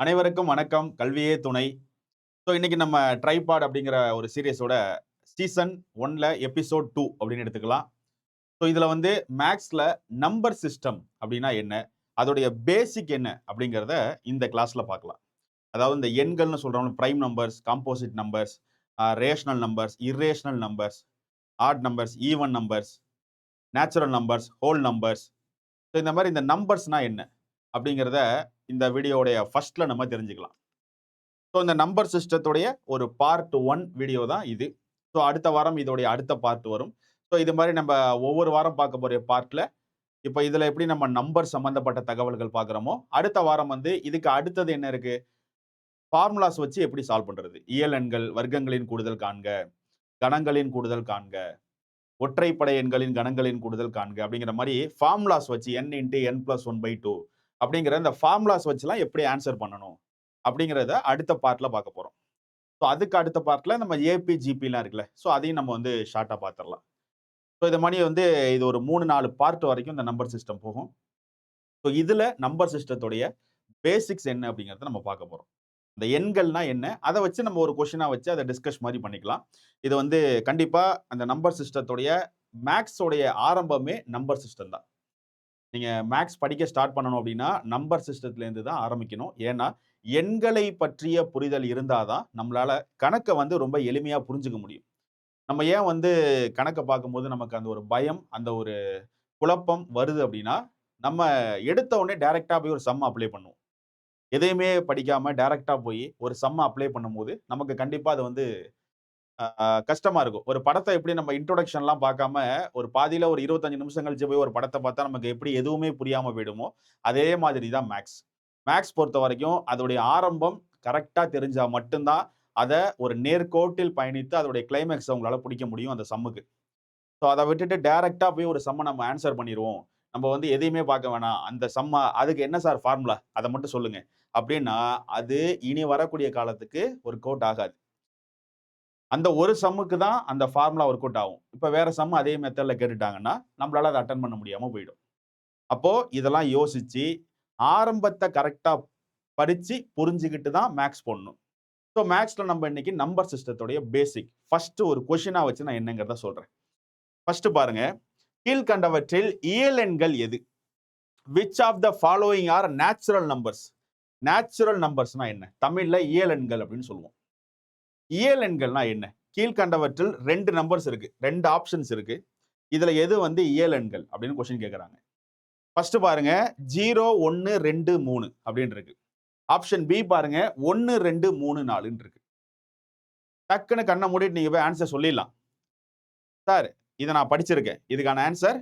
அனைவருக்கும் வணக்கம். கல்வியே துணை. இன்னைக்கு நம்ம ட்ரைபாட் அப்படிங்கிற ஒரு சீரிஸோட சீசன் 1ல எபிசோட் 2 அப்படின்னு எடுத்துக்கலாம். இதுல வந்து மேத்ஸ்ல நம்பர் சிஸ்டம் அப்படின்னா என்ன? அதோடைய பேசிக் என்ன? அப்படிங்கிறத இந்த கிளாஸ்ல பார்க்கலாம். அதாவது இந்த எண்கள்னு சொல்றோம்ல, prime numbers, composite numbers, rational numbers, irrational numbers, odd numbers, even numbers, natural numbers, whole numbers. இந்த மாரி இந்த நம்பர்ஸ்னா என்ன? அப்படிங்கிறத இந்த வீடியோவுடைய ஃபர்ஸ்ட்ல நம்ம தெரிஞ்சுக்கலாம். இந்த நம்பர் சிஸ்டத்துடைய ஒரு பார்ட் 1 வீடியோ தான் இது. அடுத்த வாரம் இதோடைய அடுத்த பார்ட் வரும். இது மாரி நம்ம ஒவ்வொரு வாரம் பார்க்க போற பார்ட்ல, இப்ப இதுல எப்படி நம்ம நம்பர் சம்பந்தப்பட்ட தகவல்கள் பார்க்கிறோமோ, அடுத்த வாரம் வந்து இதுக்கு அடுத்தது என்ன இருக்கு? ஃபார்முலாஸ் வச்சு எப்படி சால்வ் பண்றது? இயல் எண்கள், வர்க்கங்களின் கூடுதல் காண்க, கணங்களின் கூடுதல் காண்க, ஒற்றைப்படை எண்களின் கணங்களின் கூடுதல் காண்க அப்படிங்கிற மாரி ஃபார்முலாஸ் வச்சு n இன்டு n பிளஸ் 1/2 அப்படிங்கிற இந்த ஃபார்முலாஸ் வச்சுலாம் எப்படி ஆன்சர் பண்ணணும்? அப்படிங்கிறத அடுத்த பார்ட்ல பார்க்க போறோம். அதுக்கு அடுத்த பார்ட்ல நம்ம ஏபி, ஜிபிலாம் இருக்குல்ல. அதையும் நம்ம வந்து ஷார்ட்டா பார்த்துரலாம். இது மாரி வந்து இது ஒரு 3, 4 பார்ட் வரைக்கும் இந்த நம்பர் சிஸ்டம் போகும். இதுல நம்பர் சிஸ்டத்துடைய பேசிக்ஸ் என்ன அப்படிங்கிறத நம்ம பார்க்க போறோம். இந்த எண்கள்னா என்ன? அத வச்சு நம்ம ஒரு கொஸ்டினா வச்சு அத டிஸ்கஸ் மாரி பண்ணிக்கலாம். இது வந்து கண்டிப்பா அந்த நம்பர் சிஸ்டத்துடைய மேத்ஸ் உடைய ஆரம்பமே நம்பர் சிஸ்டம் தான். நீங்க மேத்ஸ் படிக்க ஸ்டார்ட் பண்ணணும் அப்படின்னா, நம்பர் சிஸ்டத்துல இருந்து தான் ஆரம்பிக்கணும். ஏன்னா, எண்களை பற்றிய புரிதல் இருந்தா தான் நம்மளால கணக்க வந்து ரொம்ப எளிமையா புரிஞ்சுக்க முடியும். நம்ம ஏன் வந்து கணக்க பார்க்கும்போது நமக்கு அந்த ஒரு பயம், அந்த ஒரு குழப்பம் வருது அப்படின்னா, நம்ம எடுத்த உடனே டைரக்ட்டா போய் ஒரு சம் அப்ளை பண்ணுவோம். எதையுமே படிக்காம டைரக்ட்டா போய் ஒரு சம்ம அப்ளை பண்ணும்போது, நமக்கு கண்டிப்பா அது வந்து கஷ்டமா இருக்கும். ஒரு படத்த எப்படி நம்ம இன்ட்ரோடக்ஷன்லாம் பார்க்காம, ஒரு பாதியில ஒரு 25 நிமிஷம் கழிச்சு போய் ஒரு படத்த பார்த்தா, நமக்கு எப்படி எதுவுமே புரியாம போயிடுமோ, அதே மாதிரி தான் மேத்ஸ். மேத்ஸ் பொறுத்தவரைக்கும் அதோடைய ஆரம்பம் கரெக்ட்டா தெரிஞ்சா மட்டும் தான், அத ஒரு நேர்கோட்டில் பயணித்து அதோடைய கிளைமாக்ஸ உங்களால புடிக்க முடியும் அந்த சம்முக்கு. அத விட்டுட்டு டைரக்ட்டா போய் ஒரு சம்ம நம்ம ஆன்ஸர் பண்ணிருவோம். நம்ம வந்து எதையுமே பார்க்க வேணாம். அந்த சம்ம அதுக்கு என்ன சார் ஃபார்முலா? அத மட்டும் சொல்லுங்க. அப்டின்னா, அது இனி வரக்கூடிய காலத்துக்கு ஒர்க் அவுட் ஆகாது. அந்த ஒரு சம்முக்கு தான் அந்த ஃபார்முலா ஒர்க் அவுட் ஆகும். இப்ப வேற சம் அதே மெத்தட்ல கேட்டுட்டாங்கன்னா, நம்மளால அத அட்டெண்ட் பண்ண முடியாம போயிடும். அப்போ இதெல்லாம் யோசிச்சு, ஆரம்பத்த கரெக்ட்டா படிச்சு, புரிஞ்சுகிட்டு தான் மேத்ஸ் போடணும். மேத்ஸ்ல நம்ம இன்னைக்கு நம்பர் சிஸ்டத்துடைய பேசிக். ஃபர்ஸ்ட் ஒரு கொஸ்டினா வச்சு நான் என்னங்கிறத சொல்றேன். ஃபர்ஸ்ட் பாருங்க. கீழ்க்கண்டவற்றில் இயல் எண்கள் எது? Which of the following are natural numbers? Natural நம்பர்ஸ்னா என்ன? தமிழ்ல இயல் எண்கள் அப்படின்னு சொல்லுவோம். இயல் எண்கள்னா என்ன? கீழ்க்கண்டவற்றில் 2 நம்பர்ஸ் இருக்கு. 2 ஆப்ஷன்ஸ் இருக்கு. இதுல எது வந்து இயல் எண்கள் அப்படின்னு கொஸ்டின் கேட்கறாங்க. ஃபர்ஸ்ட் பாருங்க 0, 1, 2, 3 அப்படின்னு இருக்கு. ஆப்ஷன் பி பாருங்க 1, 2, 3, 4ன்னு இருக்கு. டக்குன்னு கண்ண மூடிட்டு நீங்க போய் ஆன்சர் சொல்லிடலாம். சார், இத நான் படிச்சிருக்கேன். இதுக்கான ஆன்சர்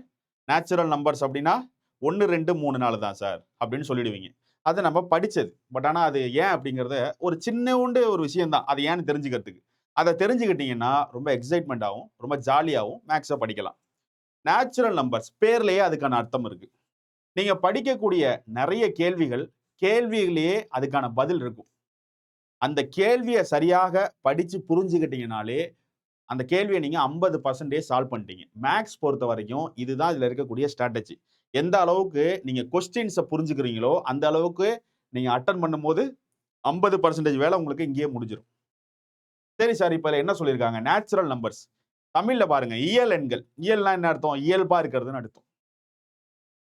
நேச்சுரல் நம்பர்ஸ் அப்படின்னா 1, 2, 3, 4 தான் சார் அப்படின்னு சொல்லிடுவீங்க. அது நம்ம படிச்சது. ஆனா அது ஏன் அப்படிங்கிறத ஒரு சின்னூண்டு ஒரு விஷயம் தான். அது ஏன்னு தெரிஞ்சுக்கிறதுக்கு. அத தெரிஞ்சுக்கிட்டீங்கன்னா ரொம்ப எக்ஸைட்மென்ட் ஆவும். ரொம்ப ஜாலியாவும் மேத்ஸ படிக்கலாம். நேச்சுரல் நம்பர்ஸ் பேர்லயே அதுக்கான அர்த்தம் இருக்கு. நீங்க படிக்கக்கூடிய நெறைய கேள்விகள், கேள்வியிலேயே அதுக்கான பதில் இருக்கும். அந்த கேள்விய சரியாக படிச்சு புரிஞ்சுக்கிட்டீங்கனாலே, அந்த கேள்விய நீங்க 50% சால்வ் பண்ணிட்டீங்க. மேத்ஸ் பொறுத்தவரைக்கும் இதுதான் இதுல இருக்கக்கூடிய ஸ்ட்ராட்டஜி. எந்த அளவுக்கு நீங்க கொஸ்டின்ஸ புரிஞ்சுக்கிறீங்களோ, அந்த அளவுக்கு நீங்க அட்டெண்ட் பண்ணும்போது 50% வேல உங்களுக்கு இங்கேயே முடிஞ்சிரும். சரி சார், இப்ப என்ன சொல்லியிருக்காங்க? Natural numbers. தமிழ்ல பாருங்க. இயல் எண்கள். இயல்னா என்ன அர்த்தம்? இயல்பா இருக்கிறதுன்னு அர்த்தம்.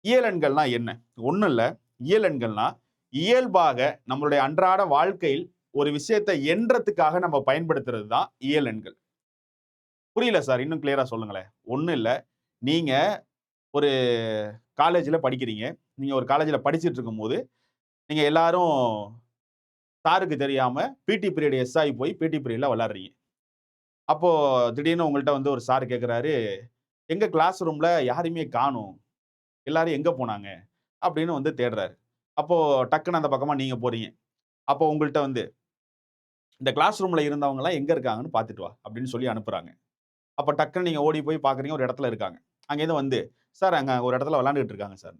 இயல் எண்கள்னா என்ன? ஒண்ணும் இல்ல. இயல் எண்கள்னா இயல்பாக நம்மளுடைய அன்றாட வாழ்க்கையில் ஒரு விஷயத்த எண்றதுக்காக நம்ம பயன்படுத்துறது தான் இயல் எண்கள். புரியல சார். இன்னும் கிளியரா சொல்லுங்களேன். ஒண்ணும் இல்ல. நீங்க ஒரு காலேஜ்ல படிக்கிறீங்க. நீங்க ஒரு காலேஜ்ல படிச்சுட்டு இருக்கும்போது, நீங்க எல்லாரும் சாருக்கு தெரியாம பிடி பீரியட் எஸ் ஆயி போய் பிடி பீரியட்ல விளையாடுறீங்க. அப்போ திடீர்னு உங்கள்ட்ட வந்து ஒரு சார் கேட்கிறாரு, "எங்க கிளாஸ் ரூம்ல யாரையுமே காணோம். எல்லாரும் எங்க போனாங்க?" அப்படின்னு வந்து தேடுறாரு. அப்போ டக்குனு அந்த பக்கமா நீங்க போறீங்க. அப்போ உங்கள்ட்ட வந்து, "இந்த கிளாஸ் ரூம்ல இருந்தவங்கலாம் எங்க இருக்காங்கன்னு பார்த்துட்டு வா" அப்படின்னு சொல்லி அனுப்புறாங்க. அப்ப டக்குனு நீங்க ஓடி போய் பார்க்குறீங்க, ஒரு இடத்துல இருக்காங்க. அங்கேருந்து வந்து, "சார் அங்க ஒரு இடத்துல விளையாண்டுட்டு இருக்காங்க சார்."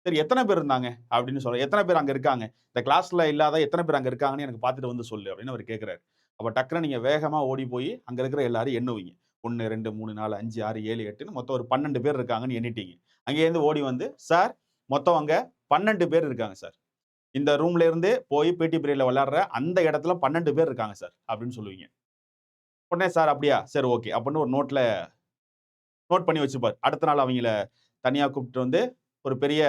"சரி எத்தன பேர் இருந்தாங்க?" அப்படின்னு எத்தன பேர் அங்க இருக்காங்க? இந்த கிளாஸ்ல இல்லாத எத்தன பேர் அங்க இருக்காங்கன்னு எனக்கு பார்த்துட்டு வந்து சொல்லு அப்படின்னு அவரு கேட்கிறாரு. அப்ப டக்குனு நீங்க வேகமா ஓடி போய் அங்க இருக்கிற எல்லாரையும் எண்ணுவீங்க. 1, 2, 3, 4, 5, 6, 7, 8ன்னு மொத்தம் ஒரு 12 பேர் இருக்காங்கன்னு எண்ணிட்டீங்க. அங்கேருந்து ஓடி வந்து, "சார் மொத்தம் அங்க 12 பேர் இருக்காங்க சார்." இந்த ரூம்ல இருந்து போய் பிடி பீரியட்ல விளையாடுற அந்த இடத்துல 12 பேர் இருக்காங்க சார் அப்படின்னு சொல்லுவீங்க. உடனே சார் அப்படியா? சரி ஓகே அப்படின்னு ஒரு நோட்ல நோட் பண்ணி வச்சுப்பார். அடுத்த நாள் அவங்கள தனியா கூப்பிட்டு வந்து ஒரு பெரிய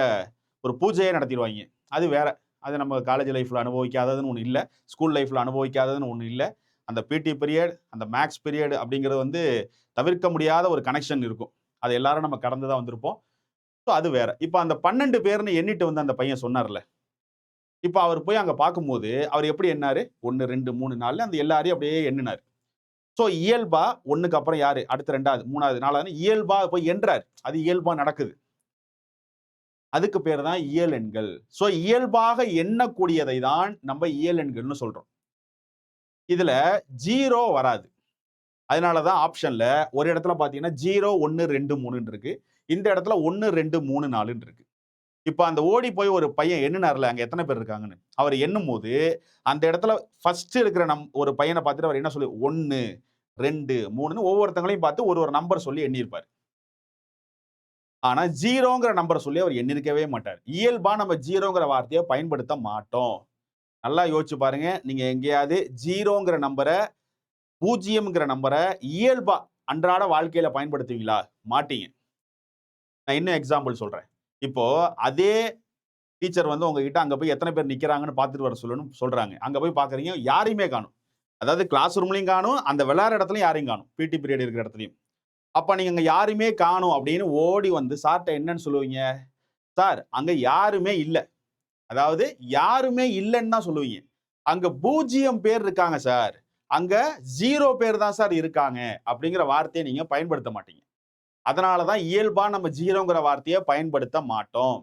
ஒரு பூஜையே நடத்திடுவாங்க. அது வேற. அது நம்ம காலேஜ் லைஃப்ல அனுபவிக்காததுன்னு ஒண்ணு இல்ல. ஸ்கூல் லைஃப்ல அனுபவிக்காததுன்னு ஒண்ணு இல்ல. அந்த பிடி பீரியட், அந்த மேத்ஸ் பீரியட் அப்படிங்கிறது வந்து தவிர்க்க முடியாத ஒரு கனெக்ஷன் இருக்கும். அது எல்லாரும் நம்ம கடந்து தான் வந்திருப்போம். ஸோ அது வேற. இப்ப அந்த 12 பேர்ன்னு எண்ணிட்டு வந்து அந்த பையன் சொன்னார்ல. இப்ப அவர் போய் அங்க பார்க்கும்போது, அவர் எப்படி எண்ணாரு? 1, 2, 3, 4 அந்த எல்லாரையும் அப்படியே எண்ணினாரு. ஸோ இயல்பா 1க்கு அப்புறம் யாரு? அடுத்து 2வது, 3வது, 4வது இயல்பா போய் எண்றாரு. அது இயல்பா நடக்குது. அதுக்கு பேர் தான் இயல் எண்கள். ஸோ இயல்பாக எண்ணக்கூடியதை தான் நம்ம இயல் எண்கள்னு சொல்றோம். இதுல 0 வராது. அதனால தான் ஆப்ஷன்ல ஒரு இடத்துல பார்த்தீங்கன்னா 0, 1, 2, 3ன்னு இருக்கு. இந்த இடத்துல 1, 2, 3, 4ன்னு இருக்கு. இப்ப அந்த ஓடி போய் ஒரு பையன் எண்ணுனார்ல, அங்க எத்தனை பேர் இருக்காங்கன்னு. அவர் எண்ணும்போது, அந்த இடத்துல ஃபர்ஸ்ட் இருக்கிற ஒரு பையன பார்த்துட்டு அவர் என்ன சொல்லி 1, 2, 3ன்னு ஒவ்வொருத்தங்களையும் பார்த்து ஒரு நம்பர் சொல்லி எண்ணியிருப்பாரு. ஆனா 0ங்கிற நம்பர சொல்லி அவர் எண்ணியிருக்கவே மாட்டார். இயல்பா நம்ம 0ங்கிற வார்த்தைய பயன்படுத்த மாட்டோம். நல்லா யோசிச்சு பாருங்க. நீங்க எங்கேயாவது 0ங்கிற நம்பர, 0ங்கிற நம்பர இயல்பா அன்றாட வாழ்க்கையில பயன்படுத்துவீங்களா? மாட்டீங்க. நான் இன்னும் எக்ஸாம்பிள் சொல்றேன். இப்போ அதே டீச்சர் வந்து உங்ககிட்ட அங்க போய் எத்தனை பேர் நிக்கிறாங்கன்னு பார்த்துட்டு வர சொல்றாங்க. அங்க போய் பார்க்குறீங்க, யாரையுமே காணோம். அதாவது கிளாஸ் ரூம்லயும் காணோம், அந்த விளையாடுற இடத்துலயும் யாரையும் காணோம். பிடி பீரியட் இருக்கிற இடத்துலயும். அப்ப நீங்க அங்க யாருமே காணோம் அப்படின்னு ஓடி வந்து சார்ட்ட என்னன்னு சொல்லுவீங்க? சார் அங்க யாருமே இல்ல. அதாவது யாருமே இல்லன்னு தான் சொல்லுவீங்க. அங்க 0 பேர் இருக்காங்க சார். அங்க 0 பேர் தான் சார் இருக்காங்க. அப்படிங்கிற வார்த்தைய நீங்க பயன்படுத்த மாட்டீங்க. அதனால தான் இயல்பா நம்ம 0ங்கிற வார்த்தைய பயன்படுத்த மாட்டோம்.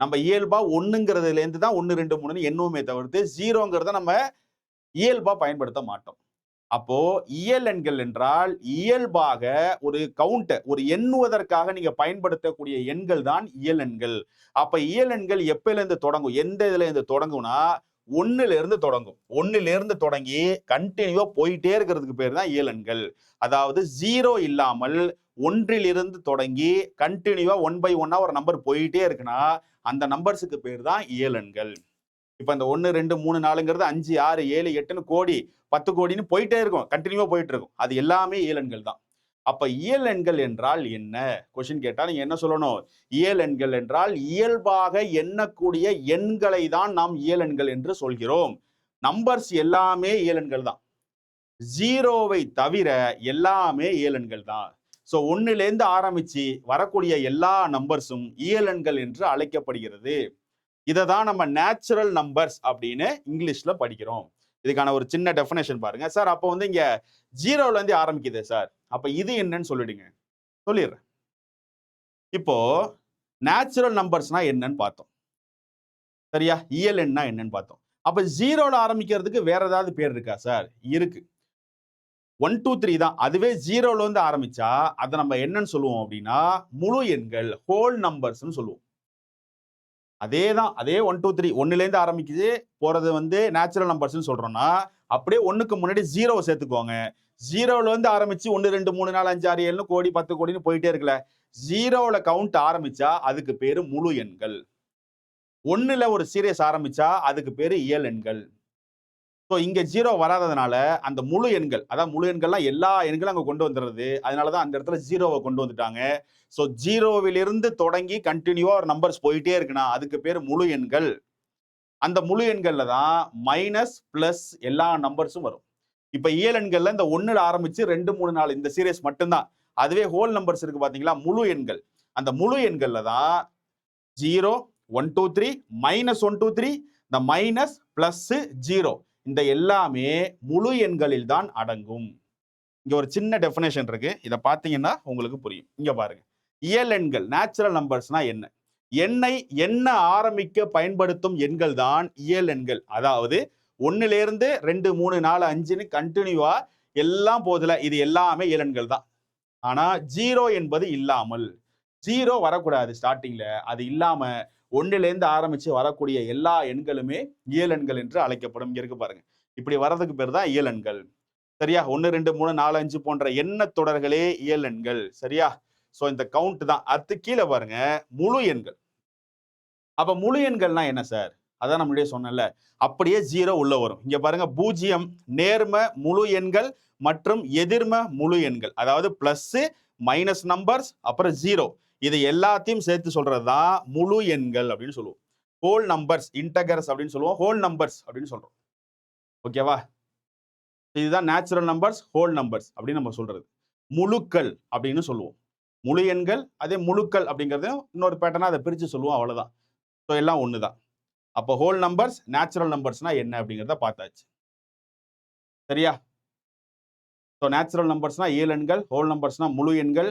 நம்ம இயல்பா 1ங்கிறதுல இருந்து தான் 1, 2, 3ன்னு எண்ணுவோமே தவிர்த்து 0ங்கிறத நம்ம இயல்பா பயன்படுத்த மாட்டோம். அப்போ இயல் எண்கள் என்றால் இயல்பாக ஒரு ஒரு எண்ணுவதற்காக நீங்க பயன்படுத்தக்கூடிய எண்கள் தான் இயல் எண்கள். அப்ப இயல் எண்கள் எப்பல இருந்து தொடங்கும்? எந்த இதுல இருந்து தொடங்கும்னா 1ல இருந்து தொடங்கும். 1ல இருந்து தொடங்கி கண்டினியூவா போயிட்டே இருக்கிறதுக்கு பேர் தான் இயல் எண்கள். அதாவது 0 இல்லாமல் 1ல் இருந்து தொடங்கி கண்டினியூவா 1 பை 1 ஒரு நம்பர் போயிட்டே இருக்குன்னா அந்த நம்பர்ஸுக்கு பேர் தான் இயல் எண்கள். இப்ப இந்த 1, 2, 3, 4ங்கிறது 5, 6, 7, 8ன்னு கோடி 10 கோடின்னு போயிட்டே இருக்கும். கண்டினியூவா போயிட்டு இருக்கும். அது எல்லாமே இயல் எண்கள் தான். அப்ப இயல் எண்கள் என்றால் என்ன? கொஸ்டின் கேட்டா நீங்க என்ன சொல்லணும்? இயல் எண்கள் என்றால் இயல்பாக எண்ணக்கூடிய எண்களை தான் நாம் இயல் எண்கள் என்று சொல்கிறோம். நம்பர்ஸ் எல்லாமே இயல் எண்கள் தான். 0வை தவிர எல்லாமே இயல் எண்கள் தான். சோ 1ல இருந்து ஆரம்பிச்சு வரக்கூடிய எல்லா நம்பர்ஸும் இயல் எண்கள் என்று அழைக்கப்படுகிறது. இதை தான் நம்ம நேச்சுரல் நம்பர்ஸ் அப்படின்னு இங்கிலீஷ்ல படிக்கிறோம். இதுக்கான ஒரு சின்ன டெஃபினேஷன் பாருங்க. சார் அப்போ வந்து இங்க 0ல இருந்து ஆரம்பிக்குது சார். அப்ப இது என்னன்னு சொல்லிடுங்க. சொல்லிடுறேன். இப்போ நேச்சுரல் நம்பர்ஸ்னா என்னன்னு பார்த்தோம். சரியா? இயல் எண்ணா என்னன்னு பார்த்தோம். அப்ப 0ல ஆரம்பிக்கிறதுக்கு வேற ஏதாவது பேர் இருக்கா சார்? இருக்கு. 1, 2, 3 தான். அதுவே 0ல இருந்து ஆரம்பிச்சா அதை நம்ம என்னன்னு சொல்லுவோம் அப்படின்னா முழு எண்கள், ஹோல் நம்பர்ஸ்னு சொல்லுவோம். அதேதான். அதே 1, 2, 3 1ல இருந்து ஆரம்பிக்குது போறது வந்து நேச்சுரல் நம்பர்ஸ்னு சொல்றோம்னா, அப்படியே 1க்கு முன்னாடி 0 சேர்த்துக்கோங்க. 0ல இருந்து ஆரம்பிச்சு 1, 2, 3, 4, 5, 6, 7 கோடி 10 கோடின்னு போயிட்டே இருக்குல்ல. 0ல கவுண்ட் ஆரம்பிச்சா அதுக்கு பேரு முழு எண்கள். 1ல ஒரு சீரியஸ் ஆரம்பிச்சா அதுக்கு பேரு இயல் எண்கள். ஸோ இங்க 0 வராததுனால அந்த முழு எண்கள், அதாவது முழு எண்கள்லாம் எல்லா எண்களும் அங்க கொண்டு வந்துடுறது. அதனால தான் அந்த இடத்துல 0வை கொண்டு வந்துட்டாங்க. ஸோ 0விலிருந்து தொடங்கி கண்டினியூவா ஒரு நம்பர்ஸ் போயிட்டே இருக்குன்னா அதுக்கு பேர் முழு எண்கள். அந்த முழு எண்கள்ல தான் மைனஸ் பிளஸ் எல்லா நம்பர்ஸும் வரும். இப்ப இயல் எண்கள்ல இந்த 1ல ஆரம்பிச்சு 2, 3, 4 இந்த சீரியஸ் மட்டும்தான். அதுவே ஹோல் நம்பர்ஸ் இருக்கு பாத்தீங்களா, முழு எண்கள். அந்த முழு எண்கள்ல தான் 0, 1, 2, 3, -1, 2, 3, இந்த மைனஸ் பிளஸ் 0 இந்த எல்லாமே முழு எண்களில் தான் அடங்கும். இங்க ஒரு சின்ன டெஃபினேஷன் இருக்கு. இத பாத்தீங்கன்னா உங்களுக்கு புரியும். இங்க பாருங்க. இயல் எண்கள், நேச்சுரல் நம்பர்ஸ்னா என்ன? எண்ணை எண்ண ஆரம்பிக்க பயன்படுத்தும் எண்கள் தான் இயல் எண்கள். அதாவது 1ல இருந்து 2, 3, 4, 5ன்னு கண்டினியூவா எல்லாம் போதுல, இது எல்லாமே இயல் எண்கள் தான். ஆனா 0 என்பது இல்லாமல், 0 வரக்கூடாது ஸ்டார்டிங்ல. அது இல்லாம 1ல இருந்து ஆரம்பிச்சு வரக்கூடிய எல்லா எண்களுமே இயல் எண்கள் என்று அழைக்கப்படும். இங்க இருக்கு பாருங்க. இப்படி வர்றதுக்கு பேர் தான் இயல் எண்கள். சரியா? 1, 2, 3, 4, 5 போன்ற எண்ண தொடர்களே இயல் எண்கள். சரியா? சோ இந்த கவுண்ட் தான். அது கீழே பாருங்க முழு எண்கள். அப்ப முழு எண்கள்னா என்ன சார்? அதான் நான் முன்னாடியே சொன்னேன்ல. அப்படியே 0 உள்ள வரும். இங்க பாருங்க 0 நேர்ம முழு எண்கள் மற்றும் எதிர்ம முழு எண்கள். அதாவது பிளஸ் மைனஸ் நம்பர்ஸ் அப்புறம் 0 இது எல்லாத்தையும் சேர்த்து சொல்றதுதான் முழு எண்கள் அப்படின்னு சொல்லுவோம். ஹோல் நம்பர்ஸ் இன்டகர்ஸ் அப்படின்னு சொல்லுவோம். ஹோல் நம்பர்ஸ் அப்படின்னு சொல்றோம். ஓகேவா? இதுதான் நேச்சுரல் நம்பர்ஸ், ஹோல் நம்பர்ஸ் அப்படின்னு நம்ம சொல்றது. முழுக்கள் அப்படின்னு சொல்லுவோம். முழு எண்கள் அதே முழுக்கள் அப்படிங்கிறது இன்னொரு பேட்டர்னா அதை பிரித்து சொல்லுவோம், அவ்வளோதான். ஸோ எல்லாம் ஒன்று தான். அப்போ ஹோல் நம்பர்ஸ் நேச்சுரல் நம்பர்ஸ்னா என்ன அப்படிங்கிறத பார்த்தாச்சு. சரியா? ஸோ நேச்சுரல் நம்பர்ஸ்னா ஏழெண்கள், ஹோல் நம்பர்ஸ்னா முழு எண்கள்.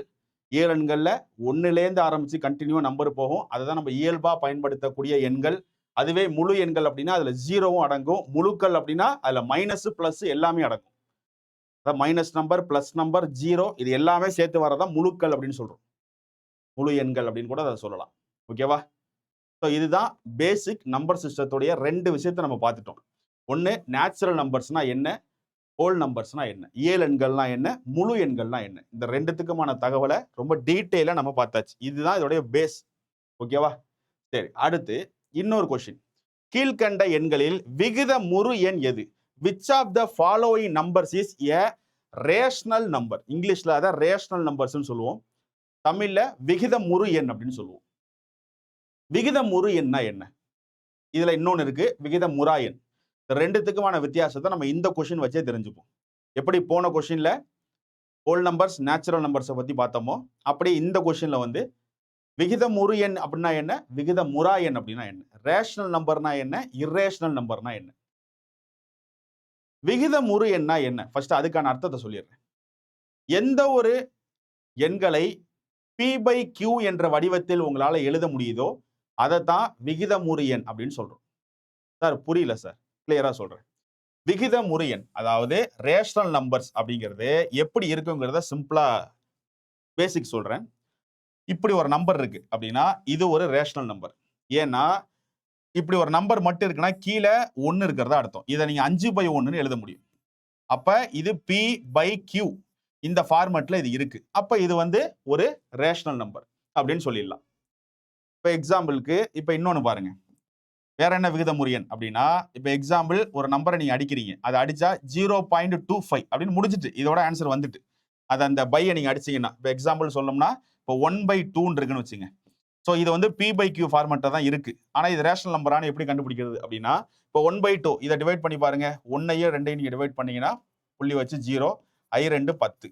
ஏழெண்களில் ஒன்றுலேருந்து ஆரம்பித்து கண்டினியூவாக நம்பர் போகும். அதை தான் நம்ம இயல்பாக பயன்படுத்தக்கூடிய எண்கள். அதுவே முழு எண்கள் அப்படின்னா அதில் 0வும் அடங்கும். முழுக்கள் அப்படின்னா அதில் மைனஸ் ப்ளஸ் எல்லாமே அடங்கும். அதாவது மைனஸ் நம்பர் பிளஸ் நம்பர் 0 இது எல்லாமே சேர்த்து வரதான் முழுக்கள் அப்படின்னு சொல்றோம். முழு எண்கள் அப்படின்னு கூட அதை சொல்லலாம். ஓகேவா? ஸோ இதுதான் பேசிக் நம்பர் சிஸ்டத்துடைய 2 விஷயத்தை நம்ம பார்த்துட்டோம். ஒன்று நேச்சுரல் நம்பர்ஸ்னா என்ன, ஹோல் நம்பர்ஸ்னா என்ன, இயல் எண்கள்னா என்ன, முழு எண்கள்னா என்ன, இந்த 2த்துக்குமான தகவலை ரொம்ப டீட்டெயிலாக நம்ம பார்த்தாச்சு. இதுதான் இதோடைய பேஸ். ஓகேவா? சரி, அடுத்து இன்னொரு கொஸ்டின். கீழ்கண்ட எண்களில் விகிதமுறு எண் எது? Which of the following numbers is a rational number? இங்கிலீஷ்ல அதை ரேஷனல் நம்பர்ஸ்னு சொல்லுவோம். தமிழ்ல விகிதமுறு எண் அப்படின்னு சொல்லுவோம். விகிதமுறு எண்ணா என்ன? இதுல இன்னொன்னு இருக்கு, விகிதமுறா எண். இந்த 2த்துக்குமான வித்தியாசத்தை நம்ம இந்த கொஸ்டின் வச்சே தெரிஞ்சுப்போம். எப்படி போன கொஸ்டின்ல ஹோல் நம்பர்ஸ் நேச்சுரல் நம்பர்ஸை பத்தி பார்த்தோமோ அப்படி இந்த கொஸ்டின்ல வந்து விகிதமுறு எண் அப்படின்னா என்ன, விகிதமுறா எண் அப்படின்னா என்ன, ரேஷனல் நம்பர்னா என்ன, இரேஷனல் நம்பர்னா என்ன. விகிதமுறு எண்ணா என்ன? ஃபர்ஸ்ட் அதுக்கான அர்த்தத்தை சொல்லிடுறேன். எந்த ஒரு எண்களை P/Q என்ற வடிவத்தில் உங்களால எழுத முடியுதோ அதைத்தான் விகிதமுறு எண் அப்படின்னு சொல்றோம். சார் புரியல சார், கிளியரா சொல்றேன். விகிதமுறு எண் அதாவது ரேஷனல் நம்பர்ஸ் அப்படிங்கிறது எப்படி இருக்குங்கிறத சிம்பிளா பேசிக் சொல்றேன். இப்படி ஒரு நம்பர் இருக்கு அப்படின்னா இது ஒரு ரேஷனல் நம்பர். ஏன்னா இப்படி ஒரு நம்பர் மட்டும் இருக்குன்னா கீழே 1 இருக்கிறதா அர்த்தம். இதை நீங்க 5/1 எழுத முடியும். அப்ப இது P/Q இந்த ஃபார்மேட்ல இது இருக்கு. அப்ப இது வந்து ஒரு ரேஷனல் நம்பர் அப்படின்னு சொல்லிடலாம். இப்ப எக்ஸாம்பிளுக்கு இப்ப இன்னொன்னு பாருங்க. வேற என்ன விகிதமுறு எண் அப்படின்னா, இப்ப எக்ஸாம்பிள் ஒரு நம்பரை நீங்க அடிக்கிறீங்க. அதை அடிச்சா 0.25 அப்படின்னு முடிஞ்சிட்டு இதோட ஆன்சர் வந்துட்டு அது அந்த பையை நீங்க அடிச்சீங்கன்னா, இப்ப எக்ஸாம்பிள் சொல்லணும்னா இப்போ 1/2 இருக்குன்னு வச்சுங்க. ஸோ இது வந்து P/Q ஃபார்மேட்டா தான் இருக்கு. ஆனா இது ரேஷனல் நம்பரானு எப்படி கண்டுபிடிக்கிறது அப்படின்னா, இப்போ 1/2 இதை டிவைட் பண்ணி பாருங்க. 1ஐயும் 2ஐயும் நீங்க டிவைட் பண்ணீங்கன்னா புள்ளி வச்சு 0 I2 10.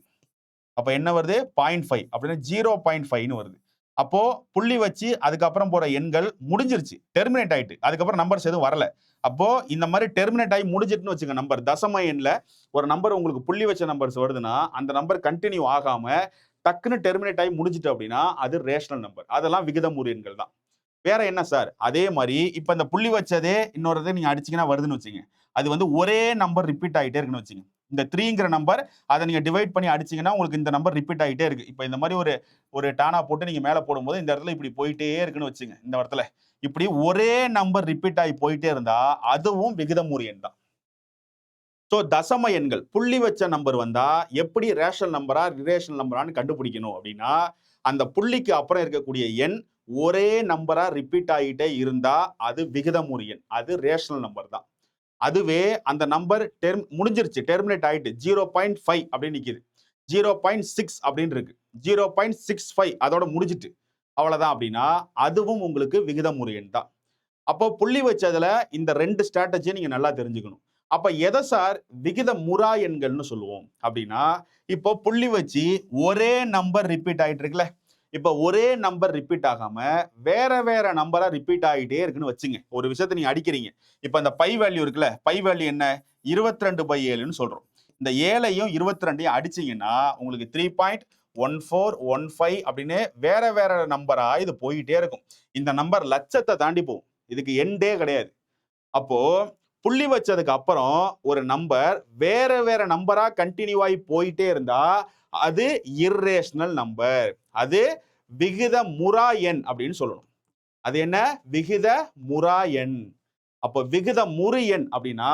அப்ப என்ன வருது 0.5 அப்படின்னா 0.5ன்னு வருது. அப்போ புள்ளி வச்சு அதுக்கப்புறம் போற எண்கள் முடிஞ்சிருச்சு, டெர்மினேட் ஆயிட்டு, அதுக்கப்புறம் நம்பர்ஸ் எதுவும் வரல. அப்போ இந்த மாதிரி டெர்மினேட் ஆகி முடிஞ்சிட்டுன்னு வச்சுங்க நம்பர், தசம எண்ல ஒரு நம்பர் உங்களுக்கு புள்ளி வச்ச நம்பர்ஸ் வருதுன்னா அந்த நம்பர் கண்டினியூ ஆகாம டக்குன்னு டெர்மினேட் ஆகி முடிஞ்சிட்டு அப்படின்னா அது ரேஷனல் நம்பர். அதெல்லாம் விகிதமுறு எண்கள் தான். வேற என்ன சார்? அதே மாதிரி இப்ப இந்த புள்ளி வச்சதே இன்னொரு நீங்க அடிச்சீங்கன்னா வருதுன்னு வச்சுங்க. அது வந்து ஒரே நம்பர் ரிப்பீட் ஆகிட்டே இருக்குன்னு வச்சுங்க. இந்த 3ங்கிற நம்பர் அதை நீங்க டிவைட் பண்ணி அடிச்சீங்கன்னா உங்களுக்கு இந்த நம்பர் ரிப்பீட் ஆகிட்டே இருக்கு. இப்போ இந்த மாதிரி ஒரு டானா போட்டு நீங்க மேல போடும்போது இந்த இடத்துல இப்படி போயிட்டே இருக்குன்னு வச்சுங்க. இந்த இடத்துல இப்படி ஒரே நம்பர் ரிப்பீட் ஆகி போயிட்டே இருந்தா அதுவும் விகிதமுறு எண் தான். ஸோ தசம எண்கள் புள்ளி வச்ச நம்பர் வந்தா எப்படி ரேஷனல் நம்பரா ரிலேஷனல் நம்பரான்னு கண்டுபிடிக்கணும் அப்படின்னா, அந்த புள்ளிக்கு அப்புறம் இருக்கக்கூடிய எண் ஒரே நம்பரா ரிப்பீட் ஆகிட்டே இருந்தா அது விகிதமுறு எண், அது ரேஷனல் நம்பர் தான். அதுவே அந்த நம்பர் முடிஞ்சிருச்சு, டெர்மினேட் ஆயிட்டு 0.5 அப்படின்னு நிக்குது, 0.6 அப்படின்னு இருக்கு, 0.65 அதோட முடிஞ்சிட்டு அவ்வளவுதான் அப்படின்னா அதுவும் உங்களுக்கு விகிதமுறு எண் தான். அப்போ புள்ளி வச்சதுல இந்த 2 ஸ்ட்ராட்டஜியை நீங்க நல்லா தெரிஞ்சுக்கணும். அப்ப எதை சார் விகிதமுறா எண்கள்னு சொல்லுவோம் அப்படின்னா, இப்போ புள்ளி வச்சு ஒரே நம்பர் ரிப்பீட் ஆயிட்டு இருக்குல்ல, இப்ப ஒரே நம்பர் ரிப்பீட் ஆகாம வேற வேற நம்பரா ரிப்பீட் ஆகிட்டே இருக்குன்னு வச்சுங்க. ஒரு விஷயத்தை நீங்க அடிக்கிறீங்க. இப்ப இந்த பை வேல்யூ இருக்குல்ல, பை வேல்யூ என்ன 22/7ன்னு சொல்றோம். இந்த 7ஐயும் 22ஐயும் அடிச்சீங்கன்னா உங்களுக்கு 3.1415 அப்படின்னு வேற வேற நம்பரா இது போயிட்டே இருக்கும். இந்த நம்பர் லட்சத்தை தாண்டி போகும். இதுக்கு எண்டே கிடையாது. அப்போ புள்ளி வச்சதுக்கு அப்புறம் ஒரு நம்பர் வேற வேற நம்பரா கண்டினியூ ஆகி போயிட்டே இருந்தா அது இர்ரேஷனல் நம்பர், அது விகிதமுறா எண் அப்படின்னு சொல்லணும். அது என்ன? விகிதமுறா எண். அப்போ விகிதமுறு எண் அப்படின்னா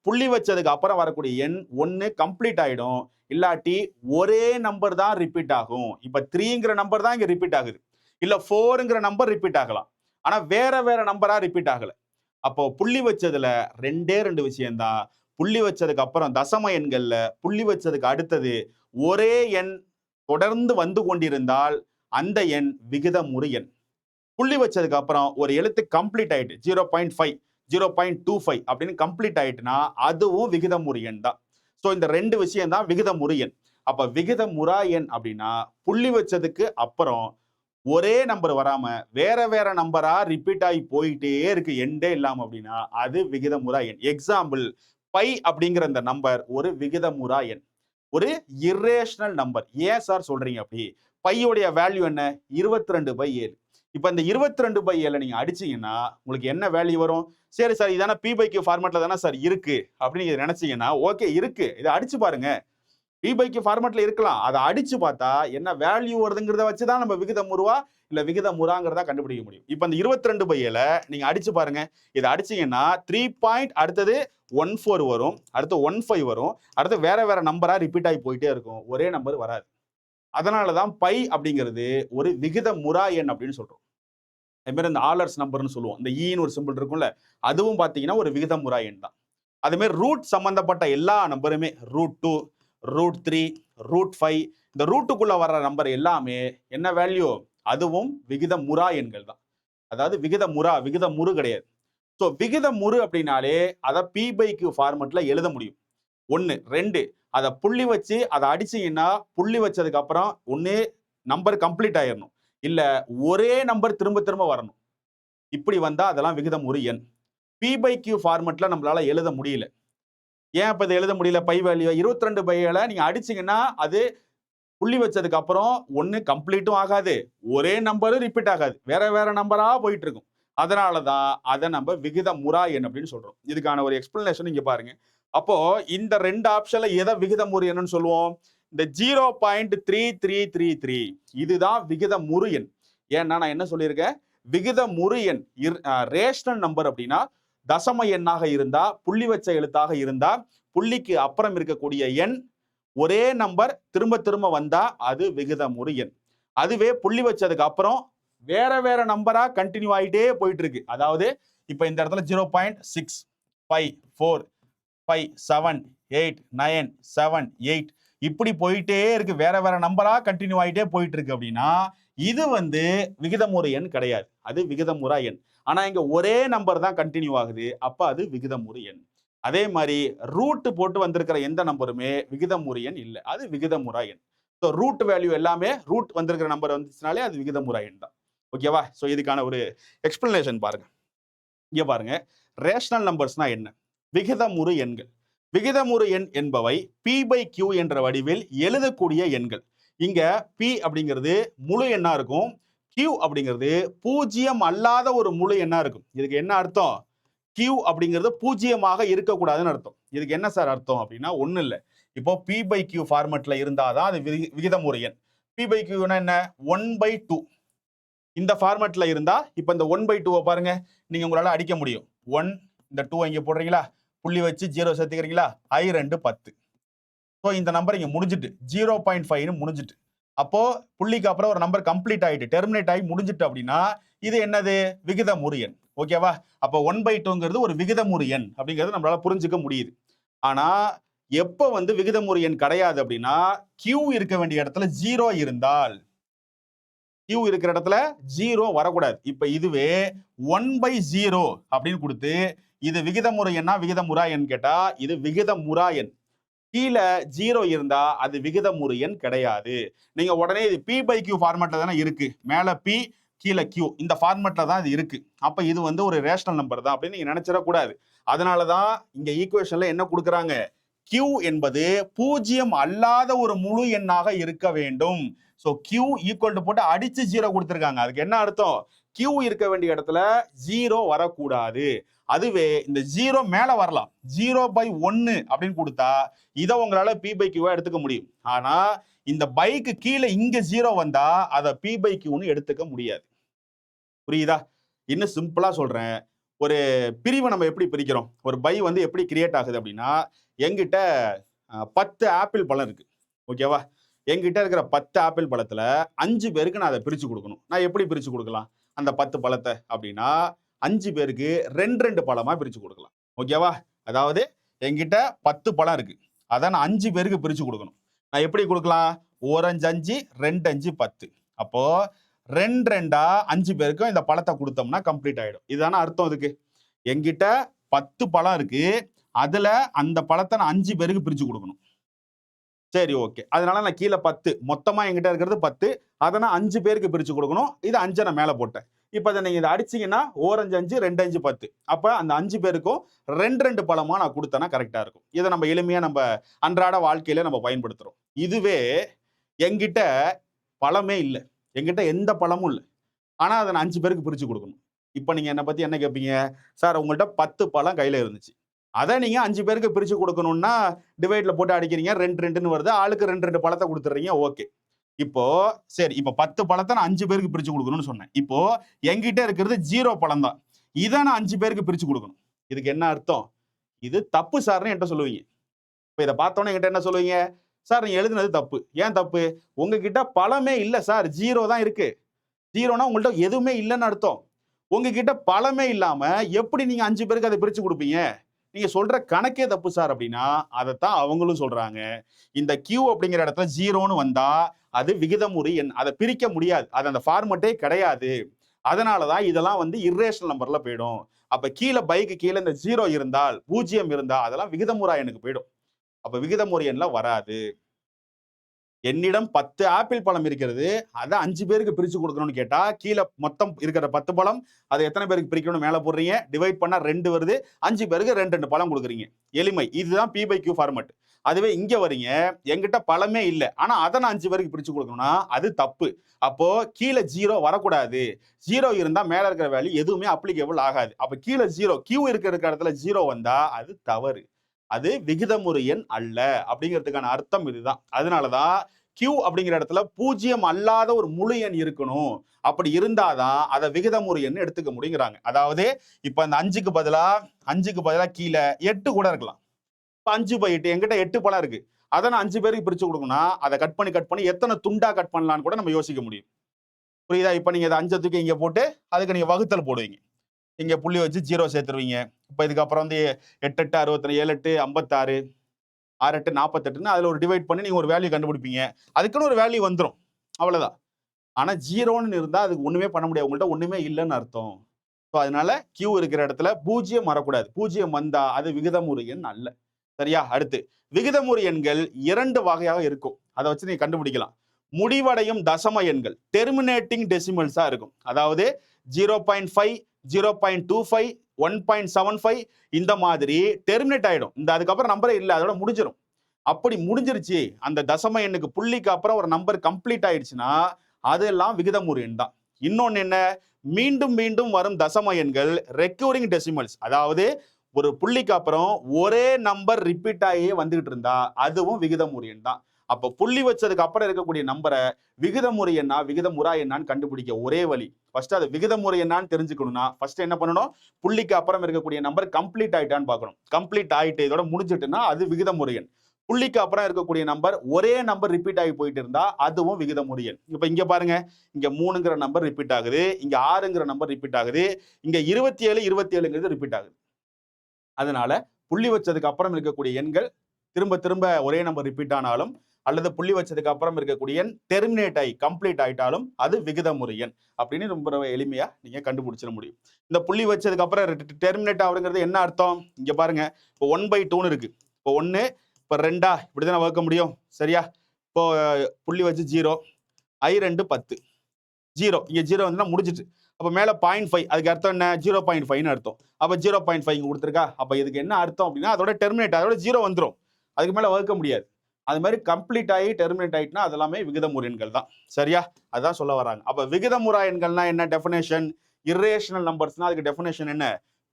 புள்ளி வச்சதுக்கு அப்புறம் வரக்கூடிய எண் ஒன்னு கம்ப்ளீட் ஆயிடும், இல்லாட்டி ஒரே நம்பர் தான் ரிப்பீட் ஆகும். இப்ப 3ங்கிற நம்பர் தான் இங்க ரிப்பீட் ஆகுது, இல்ல 4ங்கிற நம்பர் ரிப்பீட் ஆகலாம், ஆனா வேற வேற நம்பரா ரிப்பீட் ஆகல. அப்போ புள்ளி வச்சதுல ரெண்டே ரெண்டு விஷயம்தான். புள்ளி வச்சதுக்கு அப்புறம் தசம எண்கள்ல புள்ளி வச்சதுக்கு அடுத்தது ஒரே எண் தொடர்ந்து வந்து கொண்டிருந்தால் அந்த எண் விகிதமுறு எண். புள்ளி வச்சதுக்கு அப்புறம் ஒரு எழுத்து கம்ப்ளீட் ஆயிட்டு 0.5 0.25 அப்படின்னு கம்ப்ளீட் ஆயிட்டுனா அதுவும் விகிதமுறு எண் தான். ஸோ இந்த ரெண்டு விஷயம் தான் விகிதமுறு எண். அப்ப விகிதமுறா எண் அப்படின்னா புள்ளி வச்சதுக்கு அப்புறம் ஒரே நம்பர் வராம வேற வேற நம்பரா ரிப்பீட் ஆகி போயிட்டே இருக்கு எண்டே இல்லாம அப்படின்னா அது விகிதமுறா எண். எக்ஸாம்பிள் பை அப்படிங்கிற அந்த நம்பர் ஒரு விகிதமுறா எண், ஒரு இரேஷனல் நம்பர். ஏன் சார் சொல்றீங்க அப்படி? பையோடைய வேல்யூ என்ன? 22/7. இப்ப இந்த 22/7 நீங்க அடிச்சீங்கன்னா உங்களுக்கு என்ன வேல்யூ வரும்? சரி சார் இதான P/Q ஃபார்மேட்ல தானே சார் இருக்கு அப்படின்னு நீங்க நினைச்சீங்கன்னா ஓகே இருக்கு, இதை அடிச்சு பாருங்க. P/Q ஃபார்மேட்ல இருக்கலாம், அதை அடிச்சு பார்த்தா என்ன வேல்யூ வருதுங்கிறத வச்சுதான் நம்ம விகிதமுறுவா இல்ல விகிதமுறாங்கிறத கண்டுபிடிக்க முடியும். இப்ப இந்த 22/7 நீங்க அடிச்சு பாருங்க. இதை அடிச்சீங்கன்னா 3 அடுத்தது 14 வரும், அடுத்து 15 வரும், அடுத்து வேற வேற நம்பரா ரிப்பீட் ஆகி போயிட்டே இருக்கும், ஒரே நம்பர் வராது. அதனாலதான் பை அப்படிங்கிறது ஒரு விகிதமுறா எண் அப்படின்னு சொல்றோம். அதே மாதிரி இந்த ஆலர்ஸ் நம்பர்னு சொல்லுவோம், இந்த ஈன்னு ஒரு சிம்பிள் இருக்கும்ல, அதுவும் பாத்தீங்கன்னா ஒரு விகிதமுறா எண் தான். அதே மாதிரி ரூட் சம்பந்தப்பட்ட எல்லா நம்பருமே √2, √3, √5 இந்த ரூட்டுக்குள்ள வர்ற நம்பர் எல்லாமே என்ன வேல்யூ? அதுவும் விகிதமுறா எண்கள் தான். அதாவது விகிதமுறு கிடையாது. ஸோ விகிதமுறு அப்படின்னாலே அதை P/Q ஃபார்மேட்ல எழுத முடியும். 1 2 அதை புள்ளி வச்சு அதை அடிச்சீங்கன்னா புள்ளி வச்சதுக்கு அப்புறம் ஒன்னு நம்பர் கம்ப்ளீட் ஆயிடணும், இல்ல ஒரே நம்பர் திரும்ப திரும்ப வரணும். இப்படி வந்தா அதெல்லாம் விகிதமுறு எண். P/Q ஃபார்மேட்ல நம்மளால எழுத முடியல. ஏன் அப்ப இதை எழுத முடியல? பை வேல்யூ 22/7 நீங்க அடிச்சீங்கன்னா அது புள்ளி வச்சதுக்கு அப்புறம் ஒன்னு கம்ப்ளீட்டும் ஆகாது, ஒரே நம்பரும் ரிப்பீட் ஆகாது, வேற வேற நம்பரா போயிட்டு இருக்கும். அதனாலதான் அதை நம்ம விகிதமுறா எண் அப்படின்னு சொல்றோம். இதுக்கான ஒரு எக்ஸ்பிளனேஷன் இங்க பாருங்க. அப்போ இந்த ரெண்டு ஆப்ஷன்ல எதை விகிதமுறு எண்ணுன்னு சொல்லுவோம்? இந்த 0.3333 இதுதான் விகிதமுறு எண். ஏன்னா நான் என்ன சொல்லியிருக்கேன்? விகிதமுறு எண் ரேஷனல் நம்பர் அப்படின்னா தசம எண்ணாக இருந்தா, புள்ளி வச்ச எழுத்தாக இருந்தா, புள்ளிக்கு அப்புறம் இருக்கக்கூடிய எண் ஒரே நம்பர் திரும்ப திரும்ப வந்தா அது விகிதமுறு எண். அதுவே புள்ளி வச்சதுக்கு அப்புறம் வேற வேற நம்பரா கண்டினியூ ஆகிட்டே போயிட்டு இருக்கு. அதாவது இப்ப இந்த இடத்துல 0.6 5 4 5 7 8 9 7 8 இப்படி போயிட்டே இருக்கு, வேற வேற நம்பரா கண்டினியூ ஆகிட்டே போயிட்டு இருக்கு அப்படின்னா இது விகிதமுறு எண் கிடையாது, அது விகிதமுறா எண். ஆனா இங்க ஒரே நம்பர் தான் கண்டினியூ ஆகுது, அப்ப அது விகிதமுறு எண். அதே மாதிரி ரூட் போட்டு வந்திருக்கிற எந்த நம்பருமே விகிதமுறு எண் இல்லை, அது விகிதமுறா எண். ஸோ ரூட் வேல்யூ எல்லாமே ரூட் வந்திருக்கிற நம்பர் வந்துச்சுனாலே அது விகிதமுறா எண் தான். ஓகேவா? ஸோ இதுக்கான ஒரு எக்ஸ்பிளனேஷன் பாருங்க. இங்க பாருங்க, ரேஷனல் நம்பர்ஸ்னா என்ன? விகிதமுறு எண்கள். விகிதமுறு எண் என்பவை P/Q என்ற வடிவில் எழுதக்கூடிய எண்கள். இங்க P அப்படிங்கிறது முழு எண்ணா இருக்கும், Q அப்படிங்கிறது பூஜ்ஜியம் அல்லாத ஒரு முழு எண்ணா இருக்கும். இதுக்கு என்ன அர்த்தம்? Q அப்படிங்கிறது பூஜ்ஜியமாக இருக்கக்கூடாதுன்னு அர்த்தம். இதுக்கு என்ன சார் அர்த்தம் அப்படின்னா ஒன்றும் இல்லை. இப்போ P/Q ஃபார்மேட்ல இருந்தாதான் அது விகிதமுறு எண். P/Qனா என்ன? 1/2. இந்த ஃபார்மேட்ல இருந்தா இப்ப இந்த 1/2 பாருங்க, நீங்க உங்களால அடிக்க முடியும். 1 இந்த 2 இங்க போடுறீங்களா, புள்ளி வச்சு 0 சேர்த்துக்கிறீங்களா, I2 10. ஸோ இந்த நம்பர் இங்க முடிஞ்சிட்டு 0.5 முடிஞ்சிட்டு. அப்போ புள்ளிக்கு அப்புறம் ஒரு நம்பர் கம்ப்ளீட் ஆயிட்டு டெர்மினேட் ஆகி முடிஞ்சிட்டு அப்படின்னா இது என்னது? விகிதமுறு எண். ஓகேவா? அப்போ 1/2ங்கிறது ஒரு விகிதமுறு எண் அப்படிங்கிறது நம்மளால புரிஞ்சுக்க முடியுது. ஆனா எப்ப விகிதமுறு எண் கிடையாது அப்படின்னா Q இருக்க வேண்டிய இடத்துல 0 இருந்தால், Q இருக்கிற இடத்துல 0 வரக்கூடாது. இப்ப இதுவே 1/0 அப்படின்னு கொடுத்து இது விகிதமுறு எண்ணா விகிதமுறா எண் கேட்டா இது விகிதமுறா எண். கீழே 0 இருந்தா அது விகிதமுறு எண் கிடையாது. நீங்க உடனே இது P/Q ஃபார்மேட்ல தானே இருக்கு, மேல P கீழே Q இந்த ஃபார்மேட்ல தான் இது இருக்கு, அப்ப இது ஒரு ரேஷனல் நம்பர் தான் அப்படின்னு நீங்க நினைச்சிடக்கூடாது. அதனாலதான் இங்க ஈக்குவேஷன்ல என்ன கொடுக்குறாங்க? Q என்பது பூஜ்ஜியம் அல்லாத ஒரு முழு எண்ணாக இருக்க வேண்டும். ஸோ Q ஈக்குவல் டு போட்டு அடிச்சு 0 கொடுத்துருக்காங்க. அதுக்கு என்ன அர்த்தம்? Q இருக்க வேண்டிய இடத்துல 0 வரக்கூடாது. அதுவே இந்த 0 மேல வரலாம், 0/1 அப்படின்னு கொடுத்தா இதை உங்களால P/Q எடுத்துக்க முடியும். ஆனா இந்த பைக்கு கீழே இங்க 0 வந்தா அதை P/Qன்னு எடுத்துக்க முடியாது. புரியுதா? இன்னும் சிம்பிளா சொல்றேன். ஒரு பிரிவை நம்ம எப்படி பிரிக்கிறோம்? ஒரு பை எப்படி கிரியேட் ஆகுது அப்படின்னா, என்கிட்ட 10 ஆப்பிள் பழம் இருக்கு. ஓகேவா? என்கிட்ட இருக்கிற 10 ஆப்பிள் பழத்துல 5 பேருக்கு நான் அதை பிரிச்சு கொடுக்கணும். நான் எப்படி பிரிச்சு கொடுக்கலாம் அந்த 10 பழத்தை அப்படின்னா, 5 பேருக்கு 2 பழமா பிரிச்சு கொடுக்கலாம். ஓகேவா? அதாவது என்கிட்ட 10 பழம் இருக்கு. அதை நான் 5 பேருக்கு பிரிச்சு கொடுக்கணும். நான் எப்படி கொடுக்கலாம்? 1 5 5 2 5 10. அப்போ 2 2 5 பேருக்கும் இந்த பழத்தை கொடுத்தோம்னா கம்ப்ளீட் ஆயிடும். இதுதானே அர்த்தம் இதுக்கு. என்கிட்ட 10 பழம் இருக்கு. அதுல அந்த பழத்தை நான் 5 பேருக்கு பிரிச்சு கொடுக்கணும். சரி, ஓகே. அதனால நான் கீழே 10 மொத்தமா என்கிட்ட இருக்கிறது 10. அதை நான் 5 பேருக்கு பிரிச்சு கொடுக்கணும். இது 5 நான் மேல போட்டேன். இப்ப இதை நீங்க இதை அடிச்சீங்கன்னா 1 5 5 2 5 10. அப்ப அந்த 5 பேருக்கும் 2 பழமா நான் கொடுத்தேன்னா கரெக்டா இருக்கும். இதை நம்ம எளிமையா நம்ம அன்றாட வாழ்க்கையில நம்ம பயன்படுத்துறோம். இதுவே என்கிட்ட பழமே இல்லை, என்கிட்ட எந்த பழமும் இல்லை, ஆனா அதை நான் 5 பேருக்கு பிரிச்சு கொடுக்கணும். இப்ப நீங்க என்னை பத்தி என்ன கேட்பீங்க? சார், உங்கள்கிட்ட 10 பழம் கையில இருந்துச்சு, அதை நீங்க 5 பேருக்கு பிரிச்சு கொடுக்கணும்னா டிவைட்ல போட்டு அடிக்கிறீங்க, 2 2ன்னு வருது, ஆளுக்கு 2 பழத்தை கொடுத்துறீங்க. ஓகே. இப்போ சரி, இப்போ 10 பழத்தை நான் 5 பேருக்கு பிரிச்சு கொடுக்கணும்னு சொன்னேன். இப்போ என்கிட்ட இருக்கிறது 0 பழம் தான். இதை நான் 5 பேருக்கு பிரிச்சு கொடுக்கணும். இதுக்கு என்ன அர்த்தம்? இது தப்பு சார்னு என்கிட்ட சொல்லுவீங்க. இப்போ இதை பார்த்தோன்னே என்கிட்ட என்ன சொல்லுவீங்க? சார், நீங்க எழுதுனது தப்பு. ஏன் தப்பு? உங்ககிட்ட பழமே இல்லை சார், 0 தான் இருக்கு. 0னா உங்கள்கிட்ட எதுவுமே இல்லைன்னு அர்த்தம். உங்ககிட்ட பழமே இல்லாம எப்படி நீங்க 5 பேருக்கு அதை பிரிச்சு கொடுப்பீங்க? நீங்க சொல்ற கணக்கே தப்பு சார் அப்படின்னா அதைத்தான் அவங்களும் சொல்றாங்க. இந்த கியூ அப்படிங்கிற இடத்துல 0ன்னு வந்தா அது விகிதமுறு எண், அதை பிரிக்க முடியாது, அது அந்த ஃபார்மட்டே கிடையாது. அதனாலதான் இதெல்லாம் வந்து இர்ரேஷனல் நம்பர்ல போயிடும். அப்ப கீழே பைக்கு கீழே இந்த 0 இருந்தால், 0 இருந்தா அதெல்லாம் விகிதமுறா எண்ணுக்கு போயிடும். அப்ப விகிதமுறு எண்ல வராது. என்னிடம் 10 ஆப்பிள் பழம் இருக்கிறது, அதை 5 பேருக்கு பிரிச்சு கொடுக்கணும்னு கேட்டா கீழே மொத்தம் இருக்கிற 10 பழம் அதை எத்தனை பேருக்கு பிரிக்கணும் மேல போடுறீங்க, டிவைட் பண்ணா 2 வருது, 5 பேருக்கு 2 பழம் கொடுக்குறீங்க. எளிமை. இதுதான் P/Q ஃபார்மட். அதுவே இங்க வரீங்க, என்கிட்ட பழமே இல்லை, ஆனா அதை நான் 5 பேருக்கு பிரிச்சு கொடுக்கணும்னா அது தப்பு. அப்போ கீழே 0 வரக்கூடாது. 0 இருந்தா மேல இருக்கிற வேல்யூ எதுவுமே அப்ளிகேபிள் ஆகாது. அப்ப கீழே 0, கியூ இருக்கிற இடத்துல 0 வந்தா அது தவறு, அது விகிதமுறு எண் அல்ல. அப்படிங்கிறதுக்கான அர்த்தம் இதுதான். அதனாலதான் கியூ அப்படிங்கிற இடத்துல 0 அல்லாத ஒரு முழு எண் இருக்கணும். அப்படி இருந்தாதான் அதை விகிதமுறு எண் எடுத்துக்க முடியுங்கிறாங்க. அதாவது இப்ப அந்த 5க்கு பதிலா கீழே 8 கூட இருக்கலாம். 5/8 என்கிட்ட 8 பழம் இருக்கு, அதை நான் 5 பேருக்கு பிரிச்சு கொடுக்கணும்னா அதை கட் பண்ணி எத்தனை துண்டா கட் பண்ணலான்னு கூட நம்ம யோசிக்க முடியும். புரியுதா? இப்ப நீங்க 5 தூக்கி இங்க போட்டு அதுக்கு நீங்க வகுத்தல் போடுவீங்க, இங்க புள்ளி வச்சு 0 சேர்த்துருவீங்க. இப்ப இதுக்கப்புறம் வந்து 8 8 63, 7 8 56, 6 8 48ன்னு அதுல ஒரு டிவைட் பண்ணி நீங்க ஒரு வேல்யூ கண்டுபிடிப்பீங்க. அதுக்குன்னு ஒரு வேல்யூ வந்துடும், அவ்வளவுதான். ஆனா 0ன்னு இருந்தா அதுக்கு ஒண்ணுமே பண்ண முடியாது, உங்கள்கிட்ட ஒண்ணுமே இல்லைன்னு அர்த்தம். ஸோ அதனால கியூ இருக்கிற இடத்துல 0 வரக்கூடாது. 0 வந்தா அது விகிதமுறு எண் அல்ல. சரியா? அடுத்து விகிதமுறு எண்கள் 2 வகையாக இருக்கும். அதை வச்சு நீங்க கண்டுபிடிக்கலாம். முடிவடையும் தசம எண்கள் டெர்மினேட்டிங் டெசிமல்ஸா இருக்கும். அதாவது 0.5, 0.25, 1.75 இந்த மாதிரி டெர்மினேட் ஆயிடும். இந்த அதுக்கப்புறம் நம்பரே இல்லை, அதோட முடிஞ்சிடும். அப்படி முடிஞ்சிருச்சு, அந்த தசம எண்ணுக்கு புள்ளிக்கு அப்புறம் ஒரு நம்பர் கம்ப்ளீட் ஆயிடுச்சுன்னா அதெல்லாம் விகிதமுறு எண் தான். இன்னொன்னு என்ன? மீண்டும் மீண்டும் வரும் தசம எண்கள் ரெக்யூரிங் டெசிமல்ஸ். அதாவது ஒரு புள்ளிக்கு அப்புறம் ஒரே நம்பர் ரிப்பீட் ஆகியே வந்துகிட்டு இருந்தா அதுவும் விகிதமுறு எண் தான். அப்ப புள்ளி வச்சதுக்கு அப்புறம் இருக்கக்கூடிய நம்பரை விகிதமுறு எண்ணா விகிதமுறா எண்ணான்னு கண்டுபிடிக்க ஒரே வழி, ஃபர்ஸ்ட் அது விகிதமுறு எண்ணான்னு தெரிஞ்சுக்கணும்னா ஃபர்ஸ்ட் என்ன பண்ணணும்? புள்ளிக்கு அப்புறம் இருக்கக்கூடிய நம்பர் கம்ப்ளீட் ஆயிட்டான்னு பார்க்கணும். கம்ப்ளீட் ஆயிட்டு இதோட முடிஞ்சிட்டுன்னா அது விகிதமுறு எண். புள்ளிக்கு அப்புறம் இருக்கக்கூடிய நம்பர் ஒரே நம்பர் ரிப்பீட் ஆகி போயிட்டு இருந்தா அதுவும் விகிதமுறு எண். இப்ப இங்க பாருங்க, இங்க 3ங்கிற நம்பர் ரிப்பீட் ஆகுது, இங்க 6ங்கிற நம்பர் ரிப்பீட் ஆகுது, இங்க 27 ரிப்பீட் ஆகுது. அதனால புள்ளி வச்சதுக்கு அப்புறம் இருக்கக்கூடிய எண்கள் திரும்ப திரும்ப ஒரே நம்பர் ரிப்பீட் ஆனாலும் அல்லது புள்ளி வச்சதுக்கு அப்புறம் இருக்கக்கூடிய எண் டெர்மினேட் ஆகி கம்ப்ளீட் ஆயிட்டாலும் அது விகிதமுறு எண் அப்படின்னு ரொம்ப எளிமையா நீங்க கண்டுபிடிச்சிட முடியும். இந்த புள்ளி வச்சதுக்கு அப்புறம் டெர்மினேட் ஆகுங்கிறது என்ன அர்த்தம்? இங்க பாருங்க, இப்போ 1/2 இருக்கு. இப்போ 1 இப்போ 2 இப்படிதான் வகுக்க முடியும். சரியா? இப்போ புள்ளி வச்சு 0, I2 10, 0 இங்க 0 வந்து முடிஞ்சிட்டு. அப்ப மேல 0.5 அதுக்கு அர்த்தம் என்ன? 0.5ன்னு அர்த்தம். அப்ப 0.5 இங்க கொடுத்துருக்கா. அப்ப இதுக்கு என்ன அர்த்தம் அப்படின்னா அதோட டெர்மினேட், அதோட 0 வந்துடும், அதுக்கு மேல வகுக்க முடியாது. அது மாதிரி கம்ப்ளீட் ஆகி டெர்மினேட் ஆயிட்டுனா அதெல்லாமே விகிதமுறு எண்கள் தான். சரியா? அதான் சொல்ல வராங்க. அப்ப விகிதமுறா எண்கள்னா என்ன டெஃபினேஷன்? இர்ரேஷனல் நம்பர்ஸ்னா அதுக்கு டெஃபினேஷன் என்ன?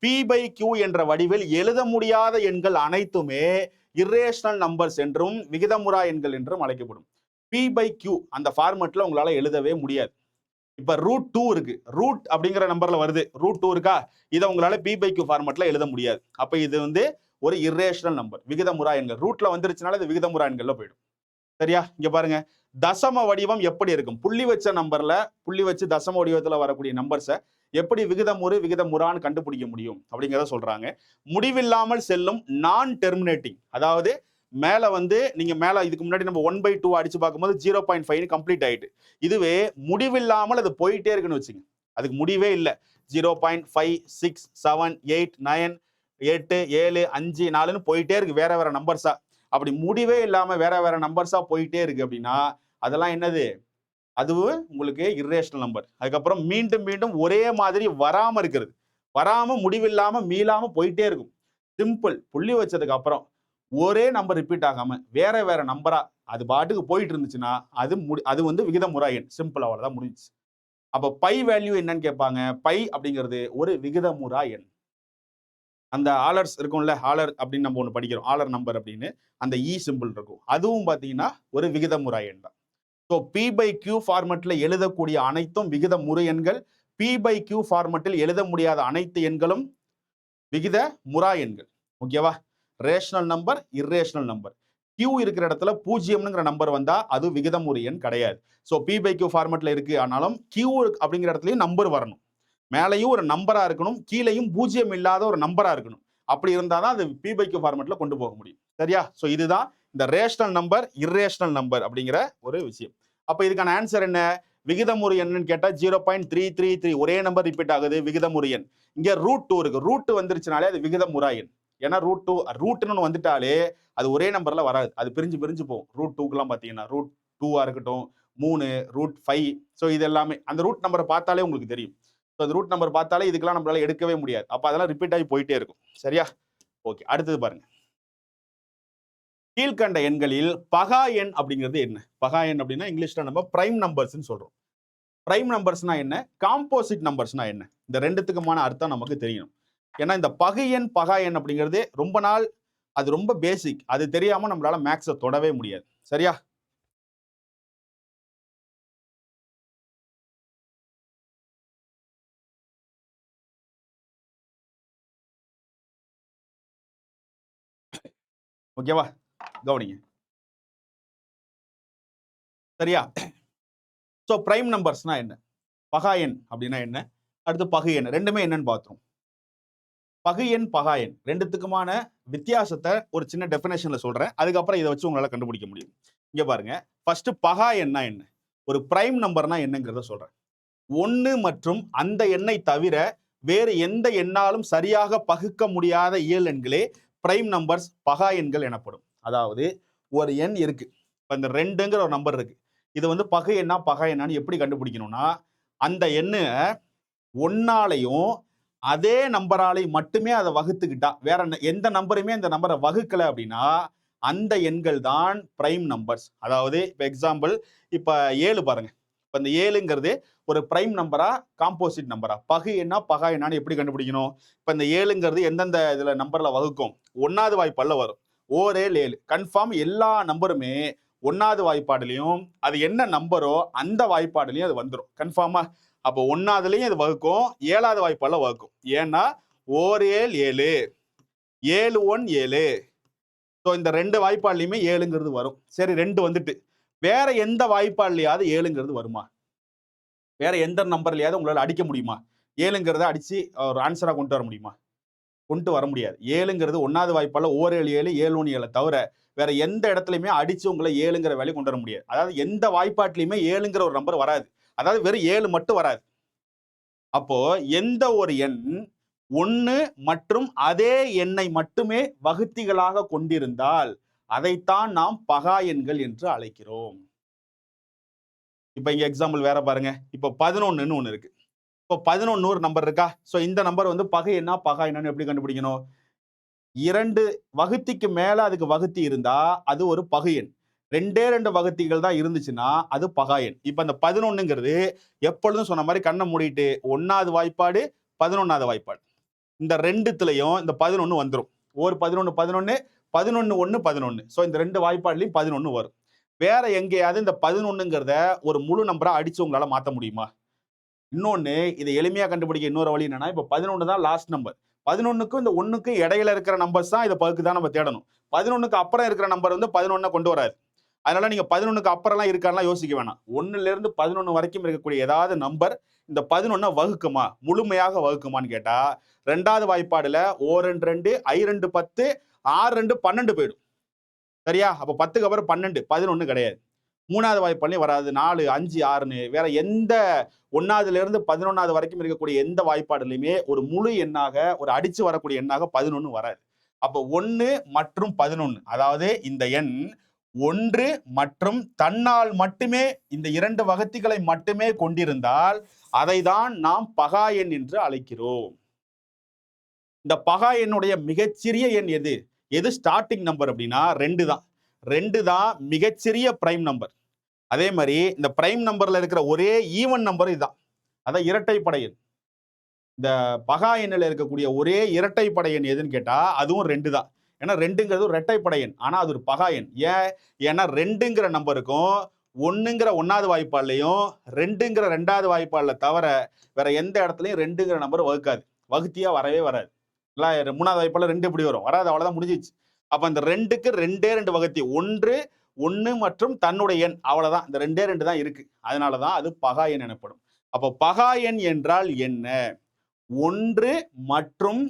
P/Q என்ற வடிவில் எழுத முடியாத எண்கள் அனைத்துமே இர்ரேஷனல் நம்பர்ஸ் என்றும் விகிதமுறா எண்கள் என்றும் அழைக்கப்படும். P/Q அந்த ஃபார்மட்ல உங்களால எழுதவே முடியாது. இப்ப √2 இருக்கு, ரூட் அப்படிங்கிற நம்பர்ல வருது, √2 இருக்கா, இதை உங்களால P/Q ஃபார்மட்ல எழுத முடியாது. அப்ப இது வந்து ஒரு இர்ரேஷனல் நம்பர், விகிதமுறா எண்கள். ரூட்ல வந்துருச்சுனால இது விகிதமுறா எண்கள்ல போயிடும். சரியா? இங்க பாருங்க, தசம வடிவம் எப்படி இருக்கும்? புள்ளி வச்ச நம்பர்ல புள்ளி வச்சு தசம வடிவத்துல வரக்கூடிய நம்பர்ஸை எப்படி விகிதமுறு விகிதமுறான்னு கண்டுபிடிக்க முடியும் அப்படிங்கிறத சொல்றாங்க. முடிவில்லாமல் செல்லும் நான் டெர்மினேட்டிங், அதாவது மேல வந்து நீங்க மேல இதுக்கு முன்னாடி நம்ம 1/2 அடிச்சு பார்க்கும்போது 0.5 கம்ப்ளீட் ஆயிட்டு, இதுவே முடிவில்லாமல் அது போயிட்டே இருக்குன்னு வச்சுங்க, அதுக்கு முடிவே இல்லை. 0.5 6 7 8 9 8 7 5 4ன்னு போயிட்டே இருக்கு, வேற வேற நம்பர்ஸா. அப்படி முடிவே இல்லாம வேற வேற நம்பர்ஸா போயிட்டே இருக்கு அப்படின்னா அதெல்லாம் என்னது? அதுவும் உங்களுக்கு இர்ரேஷனல் நம்பர். அதுக்கப்புறம் மீண்டும் மீண்டும் ஒரே மாதிரி வராம இருக்கிறது, வராம முடிவில்லாம மீளாம போயிட்டே இருக்கும். சிம்பிள். புள்ளி வச்சதுக்கு அப்புறம் ஒரே நம்பர் ரிப்பீட் ஆகாம வேற வேற நம்பரா அது பாட்டுக்கு போயிட்டு இருந்துச்சுன்னா அது வந்து விகிதமுறா எண். சிம்பிள், அவ்வளவுதான், முடிஞ்சுச்சு. அப்ப பை வேல்யூ என்னன்னு கேட்பாங்க. பை அப்படிங்கிறது ஒரு விகிதமுறா எண். அந்த ஆலர்ஸ் இருக்கும்ல, ஆலர் அப்படின்னு நம்ம ஒன்று படிக்கிறோம், ஆலர் நம்பர் அப்படின்னு, அந்த இ சிம்பிள் இருக்கும், அதுவும் பார்த்தீங்கன்னா ஒரு விகிதமுறா எண் தான். ஸோ P/Q ஃபார்மெட்டில் எழுதக்கூடிய அனைத்தும் விகிதமுறு எண்கள், P/Q ஃபார்மெட்டில் எழுத முடியாத அனைத்து எண்களும் விகிதமுறா எண்கள். ஓகேவா? Rational number, irrational number. Q இருக்கிற இடத்துல 0ங்கிற நம்பர் வந்தா அது விகிதமுறு எண் கிடையாது. ஸோ P/Q ஃபார்மெட்ல இருக்கு, ஆனாலும் Q அப்படிங்கிற இடத்துலயும் நம்பர் வரணும். மேலையும் ஒரு நம்பரா இருக்கணும், கீழையும் 0 இல்லாத ஒரு நம்பரா இருக்கணும். அப்படி இருந்தாதான் அது P/Q ஃபார்மெட்ல கொண்டு போக முடியும். சரியா? ஸோ இதுதான் இந்த ரேஷனல் நம்பர், இர்ரேஷனல் நம்பர் அப்படிங்கிற ஒரு விஷயம். அப்ப இதுக்கான ஆன்சர் என்ன? விகிதமுறு எண்ணுன்னு கேட்டா 0.333 ஒரே நம்பர் ரிப்பீட் ஆகுது, விகிதமுறு எண். இங்க √2 இருக்கு, ரூட் வந்துருச்சுனாலே அது விகிதமுறா எண். ஏன்னா ரூட்னு வந்துட்டாலே அது ஒரே நம்பர்ல வராது, அது பிரிஞ்சு பிரிஞ்சு போகும். √2க்குலாம் பாத்தீங்கன்னா √2 இருக்கட்டும், 3 √5, ஸோ இது எல்லாமே அந்த ரூட் நம்பரை பார்த்தாலே உங்களுக்கு தெரியும். ஸோ அந்த ரூட் நம்பர் பார்த்தாலே இதுக்கெல்லாம் நம்மளால எடுக்கவே முடியாது. அப்ப அதெல்லாம் ரிப்பீட் ஆகி போயிட்டே இருக்கும். சரியா? ஓகே, அடுத்தது பாருங்க. கீழ்கண்ட எண்களில் பகா எண் அப்படிங்கிறது என்ன? பகா எண் அப்படின்னா இங்கிலீஷ்ல நம்ம பிரைம் நம்பர்ஸ் சொல்றோம். பிரைம் நம்பர்ஸ்னா என்ன, காம்போசிட் நம்பர்ஸ்னா என்ன, இந்த ரெண்டுத்துக்குமான அர்த்தம் நமக்கு தெரியணும். ஏன்னா இந்த பகு எண் பகா எண் அப்படிங்கிறது ரொம்ப நாள் அது ரொம்ப பேசிக், அது தெரியாம நம்மளால மேக்ஸை தொடவே முடியாது. சரியா? ஓகேவா? கவனிங்க. சரியா? ஸோ பிரைம் நம்பர்ஸ்னா என்ன, பகா எண் அப்படின்னா என்ன, அடுத்து பகு எண், ரெண்டுமே என்னன்னு பார்த்தோம். பகு எண் பகா எண் ரெண்டுத்துக்குமான வித்தியாசத்தை ஒரு சின்ன டெஃபினேஷன்ல சொல்றேன், அதுக்கப்புறம் இதை வச்சு உங்களால கண்டுபிடிக்க முடியும். இங்க பாருங்க, ஃபர்ஸ்ட் பகா எண்ணா என்ன, ஒரு பிரைம் நம்பர்னா என்னங்கிறத சொல்றேன். 1 மற்றும் அந்த எண்ணை தவிர வேறு எந்த எண்ணாலும் சரியாக பகுக்க முடியாத இயல் எண்களே பிரைம் நம்பர்ஸ், பகா எண்கள் எனப்படும். அதாவது ஒரு எண் இருக்கு, இப்ப இந்த 2ங்கிற ஒரு நம்பர் இருக்கு, இது வந்து பகு எண்ணா பகா எண்ணான்னு எப்படி கண்டுபிடிக்கணும்னா, அந்த எண்ணு 1ஆலையும் அதே நம்பராலை மட்டுமே அதை வகுத்துக்கிட்டா, வேற எந்த நம்பருமே அந்த நம்பரை வகுக்கல அப்படின்னா அந்த எண்கள் தான் பிரைம் நம்பர்ஸ். அதாவது இப்ப எக்ஸாம்பிள், இப்ப 7 பாருங்க, இப்ப இந்த 7ங்கிறது ஒரு பிரைம் நம்பரா காம்போசிட் நம்பரா, பகு எண்ணா பகா எண்ணான்னு எப்படி கண்டுபிடிக்கணும்? இப்ப இந்த 7ங்கிறது எந்தெந்த இதுல நம்பர்ல வகுக்கும்? 1வது வாய்ப்பாடுல வரும். ஓரேல் 7 கன்ஃபார்ம், எல்லா நம்பருமே 1வது வாய்ப்பாடுலையும் அது என்ன நம்பரோ அந்த வாய்ப்பாடுலையும் அது வந்துடும் கன்ஃபார்மா. அப்போ 1வதுலயும் இது வகுக்கும், 7வது வாய்ப்பாடுல வகுக்கும். ஏன்னா ஓரேல் 7, 7 1 7. ஸோ இந்த 2 வாய்ப்பாடுலையுமே 7ங்கிறது வரும். சரி, 2 வந்துட்டு வேற எந்த வாய்ப்பாடுலையாவது 7ங்கிறது வருமா? வேற எந்த நம்பர்லையாவது உங்களால அடிக்க முடியுமா? 7ங்கிறத அடிச்சு ஒரு ஆன்சரா கொண்டு வர முடியுமா? கொண்டு வர முடியாது. 7ங்கிறது 1வது வாய்ப்பாடுல ஓரேல் 7 7 1 7 தவிர வேற எந்த இடத்துலையுமே அடிச்சு உங்களை 7ங்கிற வேலையை கொண்டு வர முடியாது. அதாவது எந்த வாய்ப்பாட்டிலையுமே 7ங்கிற ஒரு நம்பர் வராது, அதாவது வெறும் 7 மட்டும் வராது. அப்போ எந்த ஒரு எண் 1 மற்றும் அதே எண்ணை மட்டுமே வகுத்திகளாக கொண்டிருந்தால் அதைத்தான் நாம் பகா எண்கள் என்று அழைக்கிறோம். இப்ப இங்க எக்ஸாம்பிள் வேற பாருங்க. இப்போ 11ன்னு ஒண்ணு இருக்கு. இப்போ 11 ஒரு நம்பர் இருக்கா? சோ இந்த நம்பர் வந்து பகை எண்ணா பகா எண்ணான்னு எப்படி கண்டுபிடிக்கணும்? 2 வகுத்திக்கு மேல அதுக்கு வகுத்தி இருந்தா அது ஒரு பகு எண். 2 வகுத்திகள் தான் இருந்துச்சுன்னா அது பகா எண். இப்ப அந்த 11ங்கிறது எப்பொழுதும் சொன்ன மாதிரி கண்ணை மூடிட்டு 1வது வாய்ப்பாடு 11வது வாய்ப்பாடு, இந்த ரெண்டுத்துலயும் இந்த 11 வந்துடும். ஒரு 11 11 11 1 11. ஸோ இந்த 2 வாய்ப்பாடுலையும் 11 வரும். வேற எங்கேயாவது இந்த 11ங்கிறத ஒரு முழு நம்பரா அடிச்சு உங்களால மாற்ற முடியுமா? இன்னொன்னு, இதை எளிமையா கண்டுபிடிக்க இன்னொரு வழி என்னன்னா, இப்போ 11 தான் லாஸ்ட் நம்பர், 11க்கும் இந்த 1க்கும் இடையில இருக்கிற நம்பர்ஸ் தான் இதை பகுக்கு தான் நம்ம தேடணும். 11க்கு அப்புறம் இருக்கிற நம்பர் வந்து 11 கொண்டு வராது. அதனால நீங்க 11க்கு அப்புறம்லாம் இருக்கான்லாம் யோசிக்க வேணாம். 1ல இருந்து 11 வரைக்கும் இருக்கக்கூடிய ஏதாவது நம்பர் இந்த 11 வகுக்குமா, முழுமையாக வகுக்குமான்னு கேட்டா 2வது வாய்ப்பாடுல ஓ2 2, ஐ2 10, ஆர்2 12 போயிடும். சரியா? அப்ப 10க்கு அப்புறம் 12, 11 கிடையாது. 3வது வாய்ப்பாடுலயும் வராது. 4, 5, 6ன்னு வேற எந்த 1வதுல இருந்து 11வது வரைக்கும் இருக்கக்கூடிய எந்த வாய்ப்பாடுலையுமே ஒரு முழு எண்ணாக, ஒரு அடிச்சு வரக்கூடிய எண்ணாக 11 வராது. அப்ப 1 மற்றும் 11, அதாவது இந்த எண் 1 மற்றும் தன்னால் மட்டுமே இந்த 2 வகுத்திகளை மட்டுமே கொண்டிருந்தால் அதைதான் நாம் பகா எண் என்று அழைக்கிறோம். இந்த பகா எண்ணுடைய மிகச்சிறிய எண் எது? எது ஸ்டார்டிங் நம்பர் அப்படின்னா 2 தான். 2 தான் மிகச்சிறிய பிரைம் நம்பர். அதே மாதிரி இந்த பிரைம் நம்பர்ல இருக்கிற ஒரே ஈவன் நம்பர் இதுதான். அதான் இரட்டைப்படை எண். இந்த பகா எண்ணில் இருக்கக்கூடிய ஒரே இரட்டைப்படை எண் எதுன்னு கேட்டா அதுவும் 2 தான். ஏன்னா 2ங்கிறது ஒரு இரட்டைப்படை எண். ஆனா அது ஒரு பகா எண். ஏன்னா 2ங்கிற நம்பருக்கும் 1ங்கிற 1வது வாய்ப்பாடுலையும் 2ங்கிற 2வது வாய்ப்பாடுல தவிர வேற எந்த இடத்துலையும் 2ங்கிற நம்பர் வகுக்காது. வகுத்தியா வரவே வராது. இல்ல 3வது வாய்ப்பாடுல 2 எப்படி வரும்? வராது, அவ்வளவுதான், முடிஞ்சிச்சு. அப்ப இந்த 2க்கு 2 வகுத்தி, 1 மற்றும் தன்னுடைய எண், அவ்வளவுதான். இந்த 2 தான் இருக்கு. அதனாலதான் அது பகா எண் எனப்படும். அப்ப பகா எண் என்றால் என்ன? 1 மற்றும்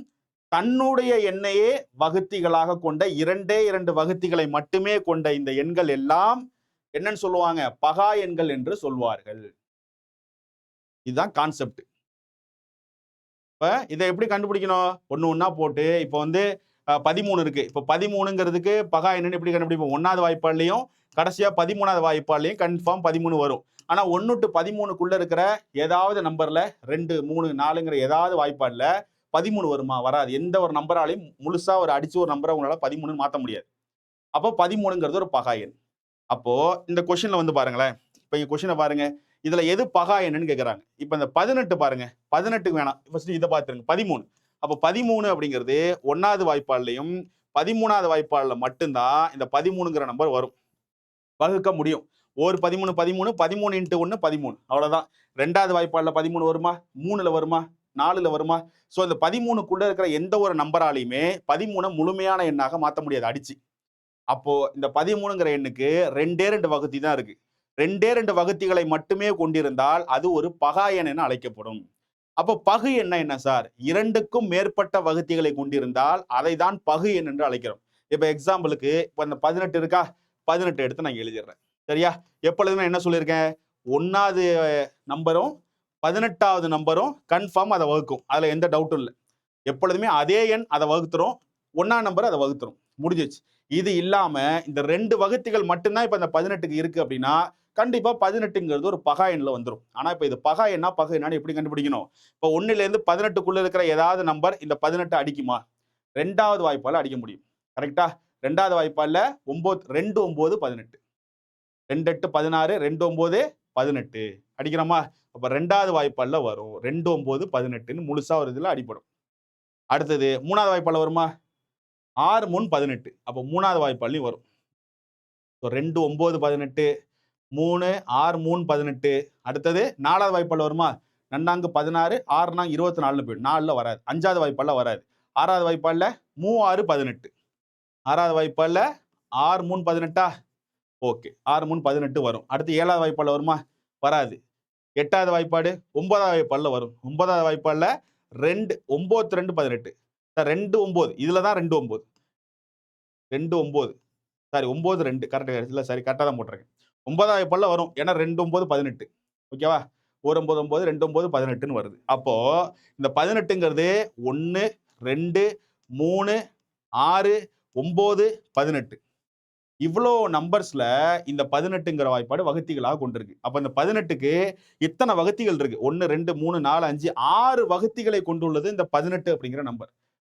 தன்னுடைய எண்ணையே வகுத்திகளாக கொண்ட 2 வகுத்திகளை மட்டுமே கொண்ட இந்த எண்கள் எல்லாம் என்னன்னு சொல்லுவாங்க? பகா எண்கள் என்று சொல்வார்கள். இதுதான் கான்செப்ட். இப்ப இதை எப்படி கண்டுபிடிக்கணும்? ஒண்ணா போட்டு இப்ப 13 இருக்கு. இப்ப 13ங்கிறதுக்கு பகா என்னன்னு எப்படி கண்டுபிடிப்போம்? 1வது வாய்ப்பாடுலையும் கடைசியா 13வது வாய்ப்பாடுலையும் கன்ஃபார்ம் 13 வரும். ஆனா 1 to 13க்குள்ள இருக்கிற ஏதாவது நம்பர்ல 2, 3, 4ங்கிற ஏதாவது வாய்ப்பாடுல 13 வருமா? வராது. எந்த ஒரு நம்பராலையும் முழுசா ஒரு அடிச்சு ஒரு நம்பரை உங்களால 13 மாத்த முடியாது. அப்போ 13ங்கிறது ஒரு பகா எண். அப்போ இந்த கொஸ்டின்ல பாருங்களேன். இப்ப இங்க கொஸ்டினை பாருங்க. இதுல எது பகா எண்ணுன்னு கேக்குறாங்க. இப்ப இந்த 18 பாருங்க. 18க்கு வேணாம். ஃபர்ஸ்ட் இதை பார்த்துருங்க. 13. அப்ப 13 அப்படிங்கிறது 1வது வாய்ப்பாடுலையும் 13வது வாய்ப்பாடுல மட்டும்தான் இந்த 13ங்கிற நம்பர் வரும், வகுக்க முடியும். ஒரு 13 13 13 into 1 13, அவ்வளவுதான். 2வது வாய்ப்பாடுல 13 வருமா? 3ல வருமா? 4ல வருமா? சோ இந்த 13க்குள்ள இருக்கிற எந்த ஒரு நம்பராலையுமே 13 முழுமையான எண்ணாக மாத்த முடியாது அடிச்சு. அப்போ இந்த 13ங்கிற எண்ணுக்கு 2 வகுத்தி தான் இருக்கு. 2 வகுத்திகளை மட்டுமே கொண்டிருந்தால் அது ஒரு பகா எண் என அழைக்கப்படும். அப்போ பகு எண்ண என்ன சார்? 2க்கும் மேற்பட்ட வகுத்திகளை கொண்டிருந்தால் அதை தான் பகு எண் என்று அழைக்கிறோம். இப்ப எக்ஸாம்பிளுக்கு இப்ப இந்த 18 இருக்கா? 18 எடுத்து நான் எழுதிடுறேன். சரியா? எப்பொழுதுமே என்ன சொல்லியிருக்கேன்? 1வது நம்பரும் 18வது நம்பரும் கன்ஃபார்ம் அதை வகுக்கும். அதுல எந்த டவுட்டும் இல்லை. எப்பொழுதுமே அதே எண் அதை வகுத்துரும், 1ஆம் நம்பர் அதை வகுத்துரும், முடிஞ்சிச்சு. இது இல்லாம இந்த 2 வகுத்திகள் மட்டும்தான் இப்ப இந்த 18க்கு இருக்கு அப்படின்னா கண்டிப்பா 18ங்கிறது ஒரு பகா எண்ல வந்துடும். ஆனா இப்ப இது பகா எண்ணா பகு எண்ணான்னு எப்படி கண்டுபிடிக்கணும்? இப்ப 1ல இருந்து 18க்குள்ள இருக்கிற ஏதாவது நம்பர் இந்த 18 அடிக்குமா? 2வது வாய்ப்பால அடிக்க முடியும். கரெக்டா? 2வது வாய்ப்பால 9, 2 9 18, 2 8 16, 2 9 18 அடிக்கிறோமா? அப்ப 2வது வாய்ப்பால வரும். 2 9 18ன்னு முழுசா ஒரு இதுல அடிப்படும். அடுத்தது 3வது வாய்ப்பால வருமா? 6 3 18. அப்ப 3வது வாய்ப்பாலையும் வரும். 2 9 18, 3 6 3 18. அடுத்தது 4வது வாய்ப்பால வருமா? 4 16, 6 24 போயிடும். 4ல வராது. 5வது வாய்ப்பால வராது. 6வது வாய்ப்பால 3 6 18. 6வது வாய்ப்பால 6 3 18. ஓகே, 6 3 18 வரும். அடுத்து 7வது வாய்ப்பால வருமா? வராது. 8வது வாய்ப்பாடு 9வது வாய்ப்பால வரும். 9வது வாய்ப்பால 2 9 2 18. 2 9, இதுல தான் 2 9, 2 9, சாரி 9 2, கரெக்ட் இல்ல, சரி கரெக்டா தான் போட்டிருக்கேன். 9வது வாய்ப்பால வரும். ஏன்னா 2 9 18. ஓகேவா? 1 9 9, 2 9 18ன்னு வருது. அப்போ இந்த 18ங்கிறது 1 2 3 6 9 18. இவ்வளோ நம்பர்ஸ்ல இந்த 18ங்கிற வாய்ப்பாடு வகுத்திகளாக கொண்டிருக்கு. அப்ப இந்த 18க்கு இத்தனை வகுத்திகள் இருக்கு. 1 2 3 4 5 6 வகுத்திகளை கொண்டுள்ளது இந்த 18 அப்படிங்கிற நம்பர்.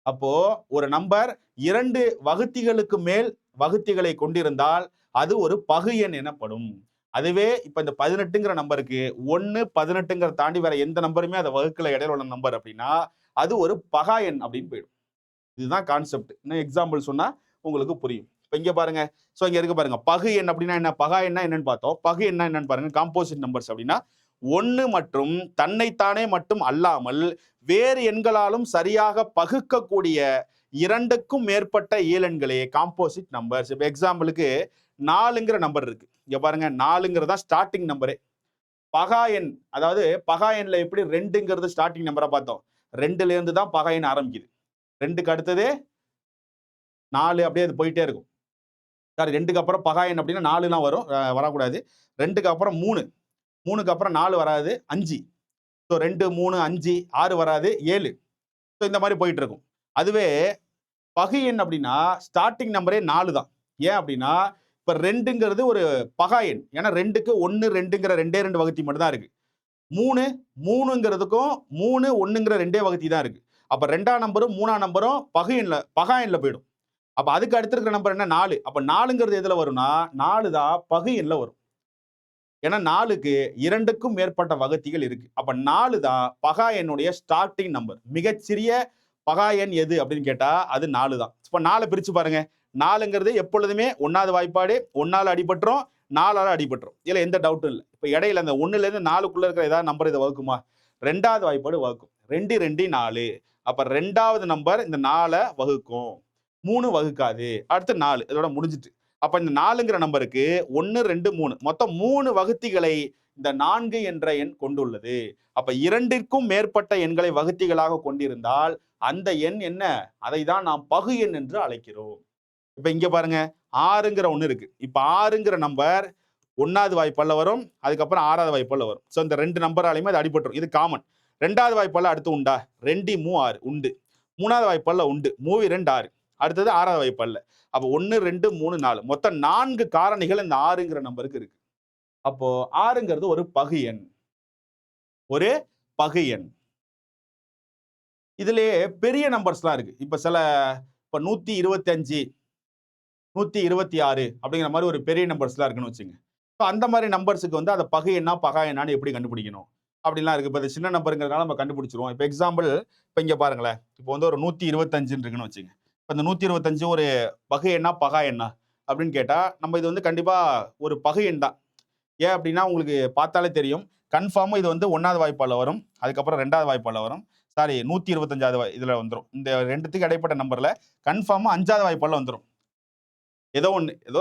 அப்போ ஒரு நம்பர் 2 வகுத்திகளுக்கு மேல் வகுத்திகளை கொண்டிருந்தால் அது ஒரு பகு எண் எனப்படும். அதுவே இப்ப இந்த 18ங்கிற நம்பருக்கு 1 18ங்கிற தாண்டி வேற எந்த நம்பருமே அதை வகுக்கல இடையில உள்ள நம்பர் அப்படின்னா அது ஒரு பகா எண் அப்படின்னு போயிடும். இதுதான் கான்செப்ட். இன்னும் எக்ஸாம்பிள் சொன்னா உங்களுக்கு புரியும். இப்ப இங்க பாருங்க. சோ இங்க இருக்கு பாருங்க. பகு எண் அப்படின்னா என்ன? பகா எண்ணா என்னன்னு பார்த்தோம். பகு எண்ணா என்னன்னு பாருங்க. காம்போசிட் நம்பர்ஸ் அப்படின்னா 1 மற்றும் தன்னைத்தானே மட்டும் அல்லாமல் வேறு எண்களாலும் சரியாக பகுக்கக்கூடிய 2க்கும் மேற்பட்ட இயலெண்களே காம்போசிட் நம்பர்ஸ். இப்ப எக்ஸாம்பிளுக்கு 4ங்கிற நம்பர் இருக்கு. இங்க பாருங்க, 4ங்கிறதா ஸ்டார்டிங் நம்பரே. பகா எண், அதாவது பகா எண்ல எப்படி 2ங்கிறது ஸ்டார்டிங் நம்பரா பார்த்தோம், 2ல இருந்து தான் பகா எண் ஆரம்பிக்குது. 2க்கு அடுத்ததே 4, அப்படியே அது போயிட்டே இருக்கும். சாரி, 2க்கு அப்புறம் பகா எண் அப்படின்னா 4லாம் வரும், வரக்கூடாது. 2க்கு அப்புறம் 3, 3க்கு அப்புறம் 4 வராது, 5. ஸோ 2, 3, 5, 6 வராது, 7. ஸோ இந்த மாதிரி போயிட்டு இருக்கும். அதுவே பகு எண் அப்படின்னா ஸ்டார்டிங் நம்பரே 4 தான். ஏன் அப்படின்னா இப்ப 2ங்கிறது ஒரு பகா எண். ஏன்னா 2க்கு 1, 2ங்கிற 2 வகுத்தி மட்டும் தான் இருக்கு. 3, 3ங்கிறதுக்கும் 3, 1ங்கிற 2 வகுத்தி தான் இருக்கு. அப்ப 2ஆம் நம்பரும் 3ஆம் நம்பரும் பகா எண்ல போயிடும். அப்ப அதுக்கு அடுத்து இருக்கிற நம்பர் என்ன? 4. அப்ப 4ங்கிறது எதுல வரும்னா 4 தான் பகு எண்ல வரும். ஏன்னா 4க்கு 2க்கும் மேற்பட்ட வகுத்திகள் இருக்கு. அப்ப 4 தான் பகா எண்ணுடைய ஸ்டார்டிங் நம்பர். மிகச்சிறிய பகா எண் எது அப்படின்னு கேட்டா அது 4 தான். இப்ப 4 பிரிச்சு பாருங்க. 4ங்கிறது எப்பொழுதுமே 1வது வாய்ப்பாடு 1ஆல அடிபட்டுரும், 4ஆல அடிபட்டுரும். இதுல எந்த டவுட்டும் இல்லை. இப்ப இடையில அந்த 1ல இருந்து 4க்குள்ள இருக்கிற ஏதாவது நம்பர் இதை வகுக்குமா? 2வது வாய்ப்பாடு வகுக்கும். 2 2 4. அப்ப 2வது நம்பர் இந்த 4 வகுக்கும், 3 வகுக்காது. அடுத்து 4, இதோட முடிஞ்சிட்டு. அப்ப இந்த 4ங்கிற நம்பருக்கு 1, 2, 3 மொத்தம் 3 வகுத்திகளை இந்த 4 என்ற எண் கொண்டுள்ளது. அப்ப 2ற்கும் மேற்பட்ட எண்களை வகுத்திகளாக கொண்டிருந்தால் அந்த எண் என்ன? அதை தான் நாம் பகு எண் என்று அழைக்கிறோம். இப்ப இங்க பாருங்க, 6ங்கிற ஒண்ணு இருக்கு. இப்ப 6ங்கிற நம்பர் 1வது வாய்ப்பால்ல வரும், அதுக்கப்புறம் 6வது வாய்ப்பால்ல வரும். ஸோ இந்த 2 நம்பராலையுமே அது அடிபட்டுரும். இது காமன். 2வது வாய்ப்பால்ல அடுத்து உண்டா? 2 மூ 6 உண்டு. 3வது வாய்ப்பால்ல உண்டு. மூவி 2 6. அடுத்தது 6வது வாய்ப்பால்ல. அப்ப 1, 2, 3, 4 மொத்தம் 4 காரணிகள் இந்த 6ங்கிற நம்பருக்கு இருக்கு. அப்போ 6ங்கிறது ஒரு பகு எண். ஒரு பகு எண். இதுலயே பெரிய நம்பர்ஸ்லாம் இருக்கு. இப்ப 125, 126 அப்படிங்கிற மாதிரி ஒரு பெரிய நம்பர்ஸ்லாம் இருக்குன்னு வச்சுங்க. அந்த மாதிரி நம்பர்ஸுக்கு வந்து அதை பகு எண்ணா பகா எண்ணான்னு எப்படி கண்டுபிடிக்கணும் அப்படிலாம் இருக்கு. இப்போ சின்ன நம்பருங்கிறதுனால நம்ம கண்டுபிடிச்சிருவோம். இப்போ எக்ஸாம்பிள், இப்போ இங்க பாருங்களேன், இப்போ வந்து ஒரு 125 இருக்குன்னு வச்சுங்க. இப்போ இந்த 125 ஒரு பகு எண்ணா பகா எண்ணா அப்படின்னு கேட்டா நம்ம இது வந்து கண்டிப்பா ஒரு பகு எண் தான். ஏன் அப்படின்னா உங்களுக்கு பார்த்தாலே தெரியும், கன்ஃபார்மும் இது வந்து 1வது வாய்ப்பால வரும், அதுக்கப்புறம் 2வது வாய்ப்பால வரும். சாரி, 125வது இதுல வந்துடும். இந்த ரெண்டுத்துக்கு இடைப்பட்ட நம்பர்ல கன்ஃபார்மா 5வது வாய்ப்பால வந்துடும். ஏதோ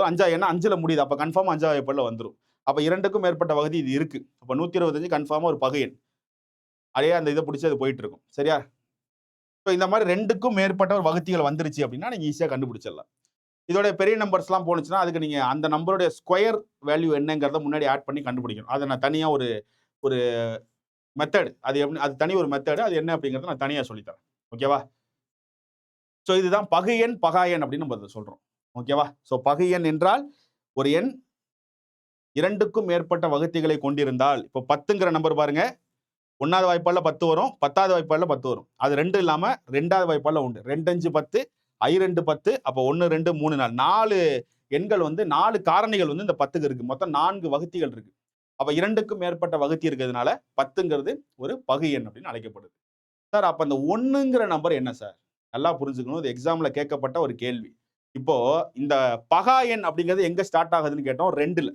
5 ஏன்னா 5ல முடியுது. அப்ப கன்ஃபார்மா 5வது வாய்ப்பால வந்துடும். அப்ப 2க்கும் மேற்பட்ட வகுதி இது இருக்கு. அப்ப 125 கன்ஃபார்மா ஒரு பகு எண். அதே அந்த இதை பிடிச்சி அது போயிட்டு இருக்கும். சரியா? இந்த மாதிரி 2க்கும் மேற்பட்ட ஒரு வகுத்திகள் வந்துருச்சு அப்படின்னா நீங்க ஈஸியா கண்டுபிடிச்சிடலாம். இதோட பெரிய நம்பர்ஸ்லாம் போனுச்சுன்னா அதுக்கு நீங்க அந்த நம்பருடைய ஸ்கொயர் வேல்யூ என்னங்கிறத முன்னாடி ஆட் பண்ணி கண்டுபிடிக்கணும். அதை நான் தனியா ஒரு ஒரு மெத்தட், அது எப்படி, அது தனி ஒரு மெத்தட், அது என்ன அப்படிங்கறத நான் தனியா சொல்லித்தரேன். ஓகேவா? சோ இதுதான் பகு எண் பகா எண் அப்படின்னு நம்ம சொல்றோம். ஓகேவா? சோ பகு எண் என்றால் ஒரு எண் 2க்கும் மேற்பட்ட வகுத்திகளை கொண்டிருந்தால், இப்போ 10ங்கிற நம்பர் பாருங்க, 1வது வாய்ப்பால்ல 10 வரும், 10வது வாய்ப்பால்ல 10 வரும். அது 2 இல்லாம 2வது வாய்ப்பால்ல உண்டு. 2 5 10, I 2 10, அப்போ 1 2 3 4 4 எண்கள் வந்து 4 காரணிகள் வந்து இந்த 10க்கு இருக்கு. மொத்தம் 4 வகுத்திகள் இருக்கு. அப்ப 2க்கும் மேற்பட்ட வகுத்தி இருக்கிறதுனால 10ங்கிறது ஒரு பகு எண் அப்படின்னு அழைக்கப்படுது. சார், அப்ப இந்த 1ங்கிற நம்பர் என்ன சார்? நல்லா புரிஞ்சுக்கணும். இது எக்ஸாம்ல கேட்கப்பட்ட ஒரு கேள்வி. இப்போ இந்த பகா எண் அப்படிங்கிறது எங்க ஸ்டார்ட் ஆகுதுன்னு கேட்டோம், 2ல.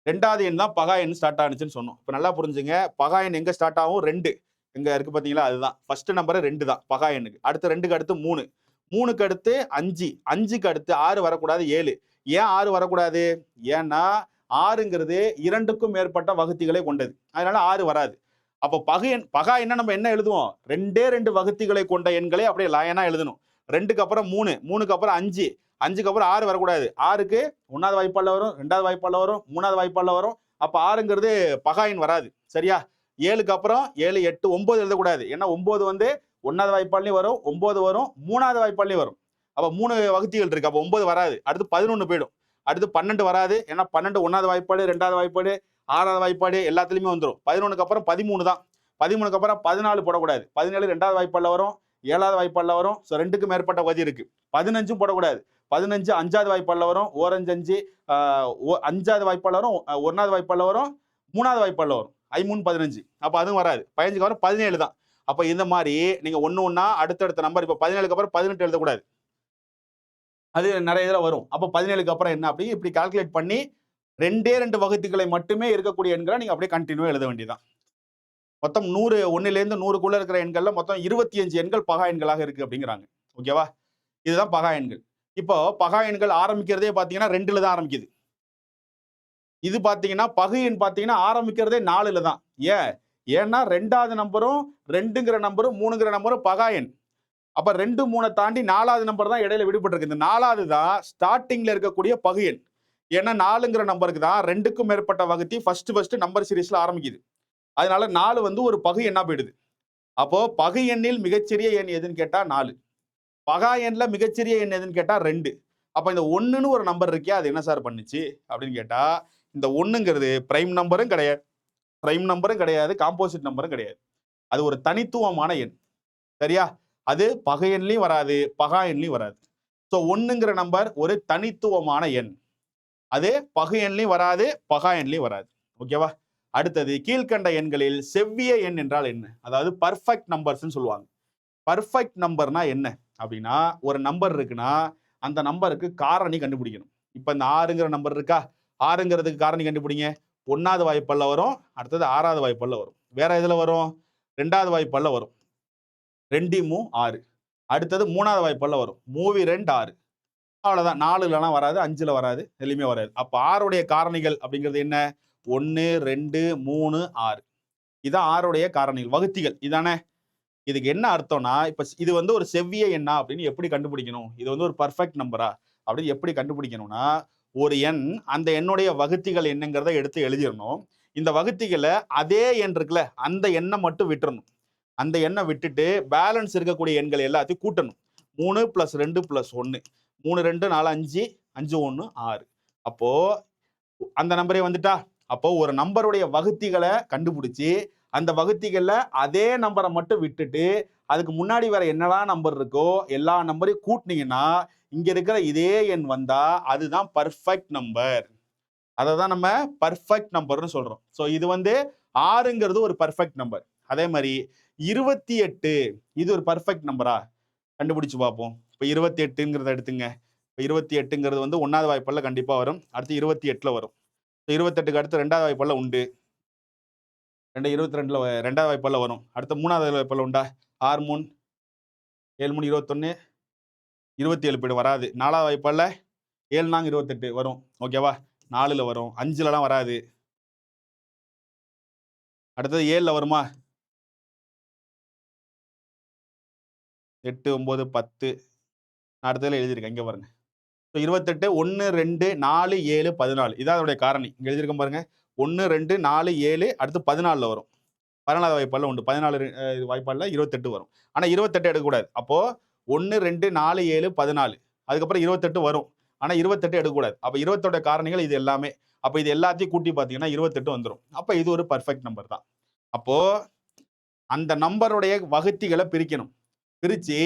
2வது எண் தான் பகா எண் ஸ்டார்ட் ஆனுச்சுன்னு சொன்னோம். இப்ப நல்லா புரிஞ்சுங்க, பகா எண் எங்க ஸ்டார்ட் ஆகும்? 2 எங்க இருக்கு பாத்தீங்களா? அதுதான் ஃபர்ஸ்ட் நம்பர் 2 தான் பகா எண்ணுக்கு. அடுத்து 2க்கு அடுத்து 3, 3க்கு அடுத்து 5, 5க்கு அடுத்து 6 வரக்கூடாது, 7. ஏன் 6 வரக்கூடாது? ஏன்னா 6ங்கிறது 2க்கும் மேற்பட்ட வகுத்திகளை கொண்டது. அதனால 6 வராது. அப்போ பகா எண்ணை நம்ம என்ன எழுதுவோம்? 2 வகுத்திகளை கொண்ட எண்களை அப்படியே லைனா எழுதணும். 2க்கு அப்புறம் 3, 3க்கு அப்புறம் 5, 5க்கு அப்புறம் 6 வரக்கூடாது. 6க்கு 1வது வாய்ப்பால்ல வரும், 2வது வாய்ப்பால்ல வரும், 3வது வாய்ப்பால்ல வரும். அப்ப 6ங்கிறது பகா எண் வராது. சரியா? 7க்கு அப்புறம் 7, 8, 9 எழுதக்கூடாது. ஏன்னா 9 வந்து 1வது வாய்ப்பால்லையும் வரும், 9 வரும், 3வது வாய்ப்பால்லையும் வரும். அப்ப 3 வகுத்திகள் இருக்கு. அப்ப 9 வராது. அடுத்து 11 போயிடும். அடுத்து 12 வராது. ஏன்னா 12 1வது வாய்ப்பாடு, 2வது வாய்ப்பாடு, 6வது வாய்ப்பாடு எல்லாத்துலயுமே வந்துடும். 11க்கு அப்புறம் 13 தான். 13க்கு அப்புறம் 14 போடக்கூடாது. 17 2வது வாய்ப்பால்ல வரும், 7வது வாய்ப்பால்ல வரும். ஸோ 2க்கு மேற்பட்ட வகுதி இருக்கு. 15ம் போடக்கூடாது. 15 5வது வாய்ப்பால்ல வரும், 5 5வது வாய்ப்பால்ல வரும், 1வது வாய்ப்பால்ல வரும், 3வது வாய்ப்பால்ல வரும். 3 15. அப்ப அதுவும் வராது. 15க்கு அப்புறம் 17 தான். அப்ப இந்த மாதிரி நீங்க ஒண்ணா அடுத்தடுத்த நம்பர், இப்ப 17க்கு அப்புறம் 18 எழுதக்கூடாது. அது நிறைய இதுல வரும். அப்ப 17க்கு அப்புறம் என்ன அப்படி இப்படி கால்குலேட் பண்ணி 2 வகுத்திகளை மட்டுமே இருக்கக்கூடிய எண்களை நீங்க அப்படியே கண்டினியூவா எழுத வேண்டியதுதான். மொத்தம் 100, 1லேருந்து 100க்குள்ள இருக்கிற எண்கள்ல மொத்தம் 25 எண்கள் பகா எண்களாக இருக்கு அப்படிங்கிறாங்க. ஓகேவா? இதுதான் பகா எண்கள். இப்போ பகா எண்கள் ஆரம்பிக்கிறதே பாத்தீங்கன்னா 2ல தான் ஆரம்பிக்குது. இது பாத்தீங்கன்னா பகு எண் பாத்தீங்கன்னா ஆரம்பிக்கிறதே 4ல தான். ஏன்னா 2வது நம்பரும் 2ங்கிற நம்பரும் 3ங்கிற நம்பரும் பகா எண். அப்ப 2 3 தாண்டி 4வது நம்பர் தான் இடையில விடுபட்டு இருக்கு. இந்த 4வது தான் ஸ்டார்டிங்ல இருக்கக்கூடிய பகு எண். ஏன்னா 4ங்கிற நம்பருக்கு தான் 2க்கும் மேற்பட்ட வகுத்தி ஃபர்ஸ்ட் நம்பர் சீரிஸ்ல ஆரம்பிக்குது. அதனால 4 வந்து ஒரு பகு எண்ணா போயிடுது. அப்போ பகு எண்ணில் மிகச்சிறிய எண் எதுன்னு கேட்டா 4. பகா எண்ல மிகச்சிறிய எண் எதுன்னு கேட்டா 2. அப்ப இந்த 1ன்னு ஒரு நம்பர் இருக்கே அது என்ன சார் பண்ணுச்சு அப்படின்னு கேட்டா இந்த 1ங்கிறது பிரைம் நம்பரும் கிடையாது, காம்போசிட் நம்பரும் கிடையாது. அது ஒரு தனித்துவமான எண். சரியா? அது பகை எண்லையும் வராது, பகா எண்லையும் வராது. ஸோ 1ங்கிற நம்பர் ஒரு தனித்துவமான எண். அது பகு எண்லையும் வராது, பகா எண்லையும் வராது. ஓகேவா? அடுத்தது கீழ்கண்ட எண்களில் செவ்விய எண் என்றால் என்ன? அதாவது பர்ஃபெக்ட் நம்பர்ஸ்னு சொல்லுவாங்க. பர்ஃபெக்ட் நம்பர்னா என்ன அப்படின்னா ஒரு நம்பர் இருக்குன்னா அந்த நம்பருக்கு காரணி கண்டுபிடிக்கணும். இப்ப இந்த 6ங்கிற நம்பர் இருக்கா, 6ங்கிறதுக்கு காரணி கண்டுபிடிங்க. 1வது வாய்ப்பல்ல வரும், அடுத்தது 6வது வாய்ப்பல்ல வரும். வேற எதுல வரும்? 2வது வாய்ப்பல்ல வரும். 2 6. அடுத்தது 3வது வாய்ப்பல்ல வரும். 3 2 6. அவ்வளவுதான். 4லலாம் வராது, 5ல வராது, எதுலையுமே வராது. அப்ப 6உடைய காரணிகள் அப்படிங்கிறது என்ன? 1 2 3 6. இதான் 6உடைய காரணிகள், வகுத்திகள். இதானே? இதுக்கு என்ன அர்த்தம்னா இப்ப இது வந்து ஒரு செவ்விய எண்ணா அப்படின்னு எப்படி கண்டுபிடிக்கணும்? இது வந்து ஒரு பர்ஃபெக்ட் நம்பரா அப்படின்னு எப்படி கண்டுபிடிக்கணும்னா ஒரு எண் அந்த எண்ணுடைய வகுத்திகள் என்னங்கிறத எடுத்து எழுதிடணும். இந்த வகுத்திகளை அதே எண் இருக்குல்ல அந்த எண்ணை மட்டும் விட்டுறணும். அந்த எண்ணை விட்டுட்டு பேலன்ஸ் இருக்கக்கூடிய எண்கள் எல்லாத்தையும் கூட்டணும். 3 + 2 + 1. 3 2 4 5 5 1 6. அப்போ அந்த நம்பரே வந்துட்டா. அப்போ ஒரு நம்பருடைய வகுத்திகளை கண்டுபிடிச்சு அந்த வகுத்திகள்ல அதே நம்பரை மட்டும் விட்டுட்டு அதுக்கு முன்னாடி வேற என்னெல்லாம் நம்பர் இருக்கோ எல்லா நம்பரையும் கூட்டினீங்கன்னா இங்க இருக்கிற இதே எண் வந்தா அதுதான் பர்ஃபெக்ட் நம்பர். அதை தான் நம்ம பர்ஃபெக்ட் நம்பர்னு சொல்றோம். ஸோ இது வந்து 6ங்கிறது ஒரு பர்ஃபெக்ட் நம்பர். அதே மாதிரி 28 இது ஒரு பர்ஃபெக்ட் நம்பரா கண்டுபிடிச்சு பார்ப்போம். இப்போ 28ங்கிறத எடுத்துங்க. இப்போ 28ங்கிறது வந்து 1வது வாய்ப்பல்ல கண்டிப்பா வரும், அடுத்து 28ல வரும். 28க்கு அடுத்து 2வது வாய்ப்பல்ல உண்டு, 22ல 2வது வாய்ப்பல்ல வரும், அடுத்து 3வது வாய்ப்பல்ல உண்டா? 6 3 7 3 21 27 போய்டும், வராது. 4வது வாய்ப்பல்ல 7 4 28 வரும். ஓகேவா? 4ல வரும், 5லலாம் வராது. அடுத்தது 7ல வருமா? 8 9 10 அடுத்ததுல எழுதியிருக்கேன், இங்க பாருங்க. 28 1 2 4 7 14 இதான் அதோடைய காரணி. இங்க எழுதியிருக்கேன் பாருங்க. 1 2 4 7 அடுத்து 14ல வரும். 14வது வாய்ப்பால்ல உண்டு. 14 வாய்ப்பால்ல 28 வரும். ஆனா 28 எடுக்கக்கூடாது. அப்போ 1 2 4 7 14 அதுக்கப்புறம் 28 வரும். ஆனா 28 எடுக்கக்கூடாது. அப்ப 28ஓட காரணிகள் இது எல்லாமே. அப்ப இது எல்லாத்தையும் கூட்டி பார்த்தீங்கன்னா 28 வந்துடும். அப்ப இது ஒரு பர்ஃபெக்ட் நம்பர் தான். அப்போ அந்த நம்பருடைய வகுத்திகளை பிரிக்கணும். பிரிச்சு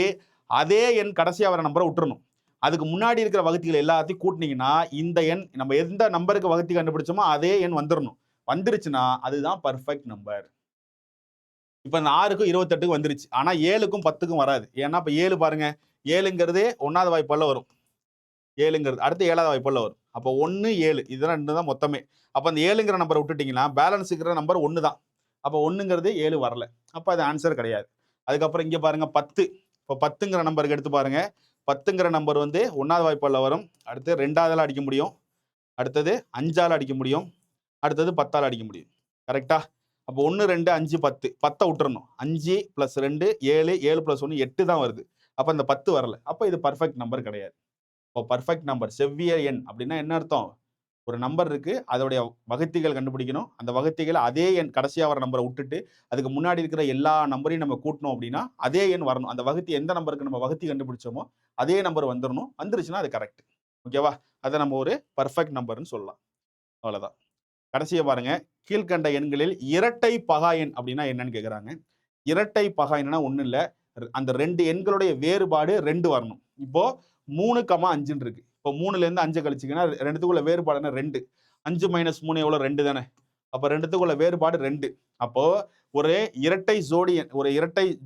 அதே எண் கடைசியா வர நம்பரை விட்டுறணும். அதுக்கு முன்னாடி இருக்கிற வகுத்திகள் எல்லாத்தையும் கூட்டினீங்கன்னா இந்த எண் நம்ம எந்த நம்பருக்கு வகுத்தி கண்டுபிடிச்சோமோ அதே எண் வந்துடணும். வந்துருச்சுன்னா அதுதான் பர்ஃபெக்ட் நம்பர். இப்ப இந்த 6க்கும் 28க்கும் வந்துருச்சு. ஆனா 7க்கும் 10க்கும் வராது. ஏன்னா இப்ப 7 பாருங்க, 7ங்கிறது 1வது வாய்ப்பால்ல வரும். 7ங்கிறது அடுத்து 7வது வாய்ப்பால்ல வரும். அப்போ 1 7 இதுதான் 2 தான் மொத்தமே. அப்ப அந்த 7ங்கிற நம்பரை விட்டுட்டீங்கன்னா பேலன்ஸ் இருக்கிற நம்பர் 1 தான். அப்போ 1ங்கிறது 7 வரல. அப்ப அது ஆன்சர் கிடையாது. அதுக்கப்புறம் இங்க பாருங்க 10. இப்போ 10ங்கிற நம்பருக்கு எடுத்து பாருங்க. 10ங்கிற நம்பர் வந்து 1வது வாய்ப்பால்ல வரும். அடுத்து 2வதுல அடிக்க முடியும். அடுத்தது 5ஆல அடிக்க முடியும். அடுத்தது 10ஆல அடிக்க முடியும். கரெக்டா? அப்போ 1 2 5 10 10 விட்டுறணும். 5 + 2 7 7 + 1 8 தான் வருது. அப்ப இந்த 10 வரல. அப்ப இது பர்ஃபெக்ட் நம்பர் கிடையாது. இப்போ பர்ஃபெக்ட் நம்பர் செவ்விய எண் அப்படின்னா என்ன அர்த்தம்? ஒரு நம்பர் இருக்கு, அதோடைய வகுத்திகள் கண்டுபிடிக்கணும். அந்த வகுத்திகள் அதே எண் கடைசியா வர நம்பரை விட்டுட்டு அதுக்கு முன்னாடி இருக்கிற எல்லா நம்பரையும் நம்ம கூட்டணும் அப்படின்னா அதே எண் வரணும். அந்த வகுத்தி எந்த நம்பருக்கு நம்ம வகுத்தி கண்டுபிடிச்சோமோ அதே நம்பர் வந்துடணும். வந்துருச்சுன்னா அது கரெக்ட். ஓகேவா? அதை நம்ம ஒரு பர்ஃபெக்ட் நம்பர்னு சொல்லலாம். அவ்வளவுதான். கடைசியா பாருங்க, கீழ்கண்ட எண்களில் இரட்டை பகா எண் அப்படின்னா என்னன்னு கேக்குறாங்க. இரட்டை பகா எண்னா ஒண்ணும் இல்ல, அந்த 2 எண்களுடைய வேறுபாடு 2 வரணும். இப்போ 3, 5 இருக்கு. இப்போ 3ல இருந்து 5 கழிச்சீங்கன்னா ரெண்டுத்துக்குள்ள வேறுபாடு என்ன? 2. 5 - 3 எவ்வளவு? 2 தானே. அப்ப ரெண்டுத்துக்குள்ள வேறுபாடு 2. அப்போ ஒரு இரட்டை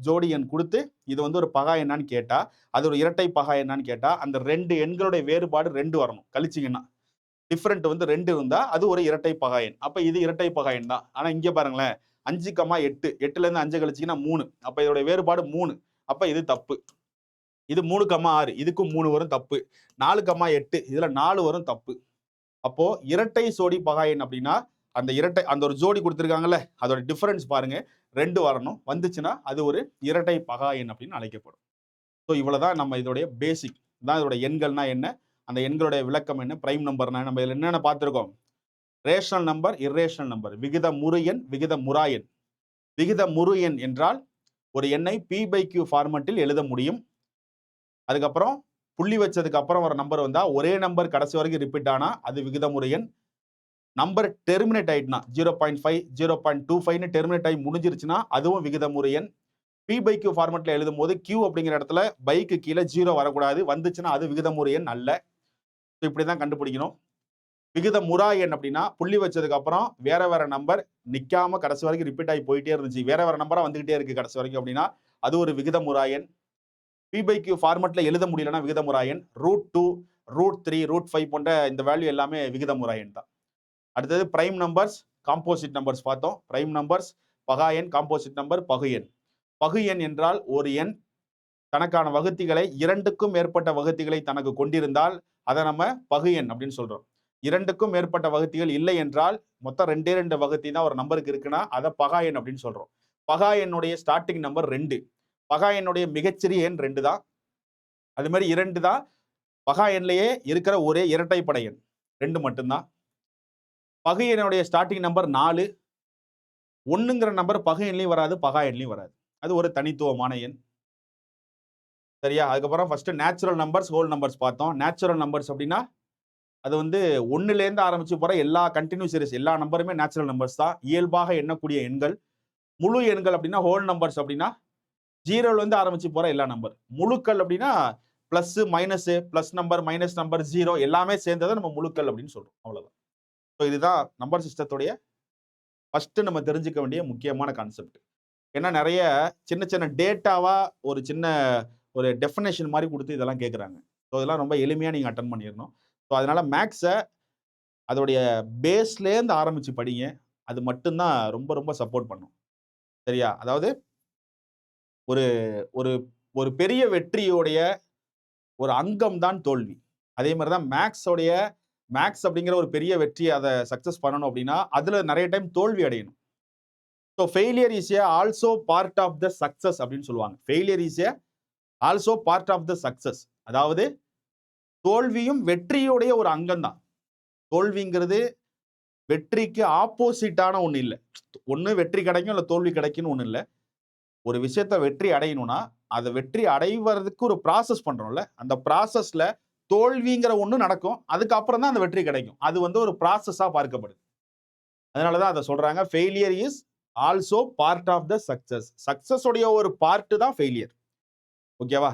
ஜோடி எண் கொடுத்து இது வந்து ஒரு பகா எண்ணான்னு கேட்டா, அது ஒரு இரட்டை பகா எண்ணான்னு கேட்டா அந்த 2 எண்களுடைய வேறுபாடு 2 வரணும் கழிச்சீங்கன்னா. டிஃபரண்ட் வந்து 2 இருந்தா அது ஒரு இரட்டை பகா எண். அப்ப இது இரட்டை பகா எண் தான். ஆனா இங்க பாருங்களேன், 5, 8 8ல இருந்து 5 கழிச்சீங்கன்னா 3. அப்ப இதோட வேறுபாடு 3. அப்ப இது தப்பு. இது 3,6 இதுக்கும் 3 வரும் தப்பு. 4,8 இதுல 4 வரும் தப்பு. அப்போ இரட்டை சோடி பகா எண் அப்படின்னா அந்த இரட்டை அந்த ஒரு ஜோடி கொடுத்துருக்காங்கல்ல அதோட டிஃபரன்ஸ் பாருங்க 2 வரணும். வந்துச்சுன்னா அது ஒரு இரட்டை பகா எண் அப்படின்னு அழைக்கப்படும். ஸோ இவ்வளவுதான் நம்ம இதோடைய பேசிக் தான். இதோட எண்கள்னா என்ன, அந்த எண்களுடைய விளக்கம் என்ன, பிரைம் நம்பர்னா நம்ம இதில் என்னென்ன பார்த்துருக்கோம். ரேஷனல் நம்பர், இர்ரேஷனல் நம்பர், விகித முறு எண், விகித முறா எண். விகித முறு எண் என்றால் ஒரு எண்ணை P/Q ஃபார்மட்டில் எழுத முடியும். அதுக்கப்புறம் புள்ளி வச்சதுக்கு அப்புறம் ஒரு நம்பர் வந்தா ஒரே நம்பர் கடைசி வரைக்கும் ரிப்பீட் ஆனா அது விகிதமுறு எண். நம்பர் டெர்மினேட் ஆயிட்டுனா 0.5 0.25 டெர்மினேட் ஆகி முடிஞ்சிருச்சுன்னா அதுவும் விகிதமுறு எண். P/Q ஃபார்மட்ல எழுதும் போது Q அப்படிங்கிற இடத்துல பைக்கு கீழே 0 வரக்கூடாது. வந்துச்சுன்னா அது விகிதமுறு எண் அல்ல. இப்படிதான் கண்டுபிடிக்கணும். விகித முறா எண் அப்படின்னா புள்ளி வச்சதுக்கு அப்புறம் வேற வேற நம்பர் நிக்காம கடைசி வரைக்கும் ரிப்பீட் ஆகி போயிட்டே இருந்துச்சு, வேற வேற நம்பரா வந்துகிட்டே இருக்கு கடைசி வரைக்கும் அப்படின்னா அது ஒரு விகித முறா எண். P/Q ஃபார்மட்ல எழுத முடியலன்னா விகிதமுறா எண். √2 √3 √5 போன்ற இந்த வேல்யூ எல்லாமே விகிதமுறா எண் தான். அடுத்தது பிரைம் நம்பர்ஸ், காம்போசிட் நம்பர்ஸ் பார்த்தோம். பிரைம் நம்பர்ஸ் பகா எண், காம்போசிட் நம்பர் பகு எண். பகு எண் என்றால் ஒரு எண் தனக்கான வகுத்திகளை 2க்கும் மேற்பட்ட வகுத்திகளை தனக்கு கொண்டிருந்தால் அதை நம்ம பகு எண் அப்படின்னு சொல்றோம். 2க்கும் மேற்பட்ட வகுத்திகள் இல்லை என்றால் மொத்தம் 2 வகுத்தி தான் ஒரு நம்பருக்கு இருக்குன்னா அதை பகா எண் அப்படின்னு சொல்றோம். பகா எண்ணுடைய ஸ்டார்டிங் நம்பர் 2. பகா எண்ணுடைய மிகச்சிறிய எண் 2 தான். அது மாதிரி 2 தான் பகா எண்ணிலேயே இருக்கிற ஒரே இரட்டைப்படை எண் 2 மட்டும்தான். பகு எண்ணுடைய ஸ்டார்டிங் நம்பர் 4. 1ங்கிற நம்பர் பகு எண்லையும் வராது, பகா எண்லையும் வராது. அது ஒரு தனித்துவமான எண். சரியா? அதுக்கப்புறம் first natural numbers, whole numbers பார்த்தோம். நேச்சுரல் நம்பர்ஸ் அப்படின்னா அது வந்து 1லேருந்து ஆரம்பிச்சு போற எல்லா கண்டினியூ சீரிஸ் எல்லா நம்பருமே நேச்சுரல் நம்பர்ஸ் தான், இயல்பாக எண்ணக்கூடிய எண்கள். முழு எண்கள் அப்படின்னா ஹோல் நம்பர்ஸ் அப்படின்னா 0லேருந்து ஆரம்பிச்சு போற எல்லா நம்பர். முழுக்கள் அப்படின்னா plus minus, plus number minus number 0 எல்லாமே சேர்ந்ததை நம்ம முழுக்கள் அப்படின்னு சொல்றோம். அவ்வளவுதான். ஸோ இதுதான் நம்பர் சிஸ்டத்துடைய ஃபர்ஸ்ட் நம்ம தெரிஞ்சுக்க வேண்டிய முக்கியமான கான்செப்ட். ஏன்னா நிறைய சின்ன சின்ன டேட்டாவா ஒரு சின்ன ஒரு டெஃபினேஷன் மாதிரி கொடுத்து இதெல்லாம் கேட்குறாங்க. ஸோ இதெல்லாம் ரொம்ப எளிமையாக நீங்கள் அட்டன் பண்ணிடணும். ஸோ அதனால மேக்ஸை அதோடைய பேஸ்லேருந்து ஆரம்பிச்சு படிங்க. அது மட்டும்தான் ரொம்ப ரொம்ப சப்போர்ட் பண்ணும். சரியா? அதாவது ஒரு ஒரு ஒரு பெரிய வெற்றியோடைய ஒரு அங்கம் தான் தோல்வி. அதே மாதிரி தான் மேக்ஸ் அப்படிங்கிற ஒரு பெரிய வெற்றி அதை சக்சஸ் பண்ணணும் அப்படின்னா அதுல நிறைய டைம் தோல்வி அடையணும். So failure is a also part of the success அப்படின்னு சொல்லுவாங்க. Failure is a also part of the success. அதாவது தோல்வியும் வெற்றியுடைய ஒரு அங்கம் தான். தோல்விங்கிறது வெற்றிக்கு ஆப்போசிட்டான ஒண்ணு இல்லை. ஒண்ணு வெற்றி கிடைக்கும் இல்லை தோல்வி கிடைக்கும்னு ஒண்ணு இல்லை. ஒரு விஷயத்த வெற்றி அடையணும்னா அதை வெற்றி அடைவதற்கு ஒரு ப்ராசஸ் பண்றோம்ல, அந்த ப்ராசஸ்ல தோல்விங்கிற ஒண்ணு நடக்கும். அதுக்கப்புறம் தான் அந்த வெற்றி கிடைக்கும். அது வந்து ஒரு ப்ராசஸா பார்க்கப்படுது. அதனாலதான் அதை சொல்றாங்க failure is also part of the success. Success உடைய ஒரு பார்ட் தான் ஃபெயிலியர். ஓகேவா?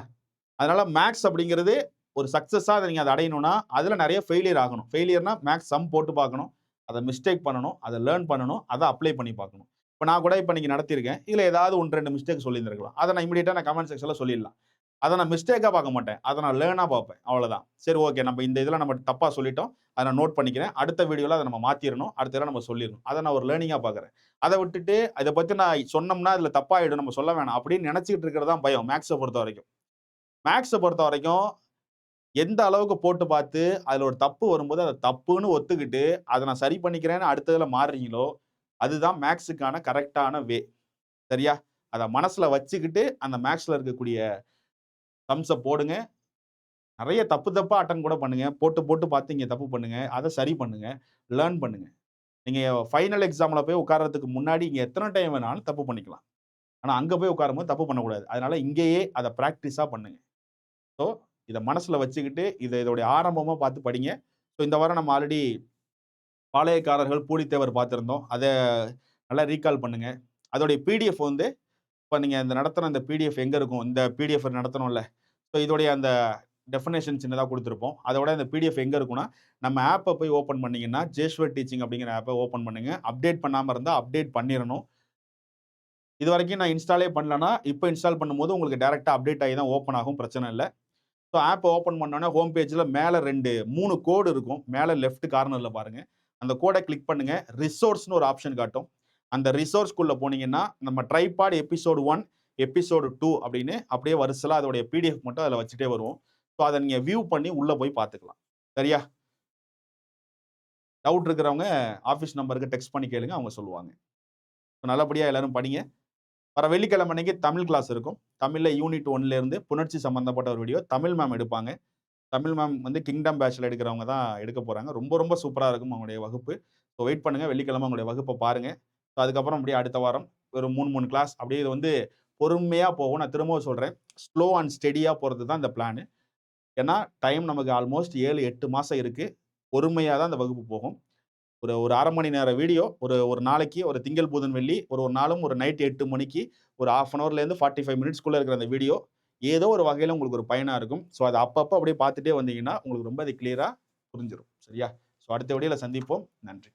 அதனால மேக்ஸ் அப்படிங்கிறது ஒரு சக்சஸா நீங்க அதை அடையணும்னா அதுல நிறைய ஃபெயிலியர் ஆகணும். ஃபெயிலியர்னா மேக்ஸ் சம் போட்டு பார்க்கணும், அதை மிஸ்டேக் பண்ணணும், அதை லேர்ன் பண்ணணும், அதை அப்ளை பண்ணி பார்க்கணும். இப்போ நான் கூட இப்போ நீங்கள் நடத்தியிருக்கேன், இதில் ஏதாவது 1-2 மிஸ்டேக் சொல்லியிருந்திருக்கலாம். அதை நான் இமீடியட்டாக நான் கமெண்ட் செக்ஷனில் சொல்லிடலாம். அதை நான் மிஸ்டேக்காக பார்க்க மாட்டேன், அதை நான் லேர்னாக பார்ப்பேன். அவ்வளோதான். சரி, ஓகே, நம்ம இந்த இதில் நம்ம தப்பாக சொல்லிட்டோம், அதை நான் நோட் பண்ணிக்கிறேன். அடுத்த வீடியோவில் அதை நம்ம மாற்றிடணும், அடுத்த இதில் நம்ம சொல்லிடணும். அதை நான் ஒரு லேர்னிங்காக பார்க்குறேன். அதை விட்டுட்டு இதை பற்றி நான் சொன்னோம்னா இதில் தப்பாகிடும், நம்ம சொல்ல வேணாம் அப்படின்னு நினச்சிக்கிட்டு இருக்கிறது தான் பயம். மேக்ஸை பொறுத்த வரைக்கும் எந்த அளவுக்கு போட்டு பார்த்து அதில் ஒரு தப்பு வரும்போது அதை தப்புன்னு ஒத்துக்கிட்டு அதை நான் சரி பண்ணிக்கிறேன்னு அடுத்ததில் மாறுறீங்களோ அதுதான் மேக்ஸுக்கான கரெக்டான வே. சரியா? அதை மனசுல வச்சுக்கிட்டு அந்த மேக்ஸ்ல இருக்கக்கூடிய சம்ஸை போடுங்க. நிறைய தப்பா அட்டன் கூட பண்ணுங்க. போட்டு பார்த்து இங்க தப்பு பண்ணுங்க, அதை சரி பண்ணுங்க, லேர்ன் பண்ணுங்க. நீங்க ஃபைனல் எக்ஸாம்ல போய் உட்கார்றதுக்கு முன்னாடி இங்க எத்தனை டைம் வேணாலும் தப்பு பண்ணிக்கலாம். ஆனா அங்க போய் உட்காரும்போது தப்பு பண்ணக்கூடாது. அதனால இங்கேயே அதை பிராக்டிஸா பண்ணுங்க. ஸோ இதை மனசுல வச்சுக்கிட்டு இதோடைய ஆரம்பமா பார்த்து படிங்க. ஸோ இந்த வாரம் நம்ம ஆல்ரெடி பாளையக்காரர்கள் பூலித்தேவர் பார்த்துருந்தோம். அதை நல்லா ரீகால் பண்ணுங்க. அதோடைய பிடிஎஃப் வந்து இப்போ நீங்கள் இந்த நடத்துகிற இந்த பிடிஎஃப் எங்கே இருக்கும், இந்த பிடிஎஃப் நடத்தணும்ல, ஸோ இதோடைய அந்த டெஃபினேஷன் சின்னதாக கொடுத்துருப்போம். அதோட இந்த பிடிஎஃப் எங்கே இருக்குன்னா நம்ம ஆப்பை போய் ஓப்பன் பண்ணிங்கன்னா ஜேஷ்வர் டீச்சிங் அப்படிங்கிற ஆப்பை ஓப்பன் பண்ணுங்க. அப்டேட் பண்ணாமல் இருந்தால் அப்டேட் பண்ணிடணும். இது வரைக்கும் நான் இன்ஸ்டாலே பண்ணலன்னா இப்போ இன்ஸ்டால் பண்ணும்போது உங்களுக்கு டேரெக்டாக அப்டேட் ஆகி தான் ஓப்பன் ஆகும், பிரச்சனை இல்லை. ஸோ ஆப்பை ஓப்பன் பண்ணோன்னே ஹோம் பேஜில் மேலே 3 கோடு இருக்கும். மேலே லெஃப்ட் கார்னரில் பாருங்கள். அந்த கோடை கிளிக் பண்ணுங்கள். ரிசோர்ஸ்னு ஒரு ஆப்ஷன் காட்டும். அந்த ரிசோர்ஸ்குள்ளே போனீங்கன்னா நம்ம ட்ரைபாட் எபிசோட் 1 எபிசோடு 2 அப்படின்னு அப்படியே வரிசலா அதோடைய பிடிஎஃப் மட்டும் அதில் வச்சுட்டே வருவோம். ஸோ அதை நீங்கள் வியூ பண்ணி உள்ளே போய் பார்த்துக்கலாம். சரியா? டவுட் இருக்கிறவங்க ஆஃபீஸ் நம்பருக்கு டெக்ஸ்ட் பண்ணி கேளுங்க, அவங்க சொல்லுவாங்க. நல்லபடியாக எல்லாரும் படிங்க. வர வெள்ளிக்கிழமை அன்னைக்கு தமிழ் கிளாஸ் இருக்கும். தமிழில் யூனிட் 1ல இருந்து புணர்ச்சி சம்பந்தப்பட்ட ஒரு வீடியோ தமிழ் மேம் எடுப்பாங்க. தமிழ் மேம் வந்து கிங்டம் பேட்ச்ல எடுக்கிறவங்க தான் எடுக்க போறாங்க. ரொம்ப ரொம்ப சூப்பரா இருக்கும் அவங்களுடைய வகுப்பு. ஸோ வெயிட் பண்ணுங்க. வெள்ளிக்கிழமை அவங்களுடைய வகுப்பை பாருங்க. ஸோ அதுக்கப்புறம் அப்படியே அடுத்த வாரம் ஒரு 3 கிளாஸ் அப்படியே இது வந்து பொறுமையா போகும். நான் திரும்பவும் சொல்றேன். ஸ்லோ அண்ட் ஸ்டெடியா போறது தான் இந்த பிளான். ஏன்னா டைம் நமக்கு ஆல்மோஸ்ட் 7, 8 மாசம் இருக்கு. பொறுமையா தான் இந்த வகுப்பு போகும். ஒரு 1/2 மணி நேர வீடியோ ஒரு நாளைக்கு ஒரு திங்கள், புதன், வெள்ளி ஒரு நாளும் ஒரு நைட் 8 மணிக்கு ஒரு 1/2 அன் ஹவர்லேருந்து 45 மினிட்ஸ்க்குள்ள இருக்கிற அந்த வீடியோ ஏதோ ஒரு வகையில் உங்களுக்கு ஒரு பயனா இருக்கும். ஸோ அதை அப்பப்போ அப்படியே பார்த்துட்டே வந்தீங்கன்னா உங்களுக்கு ரொம்ப அது கிளியரா புரிஞ்சிடும். சரியா? ஸோ அடுத்த வீடியோல சந்திப்போம். நன்றி.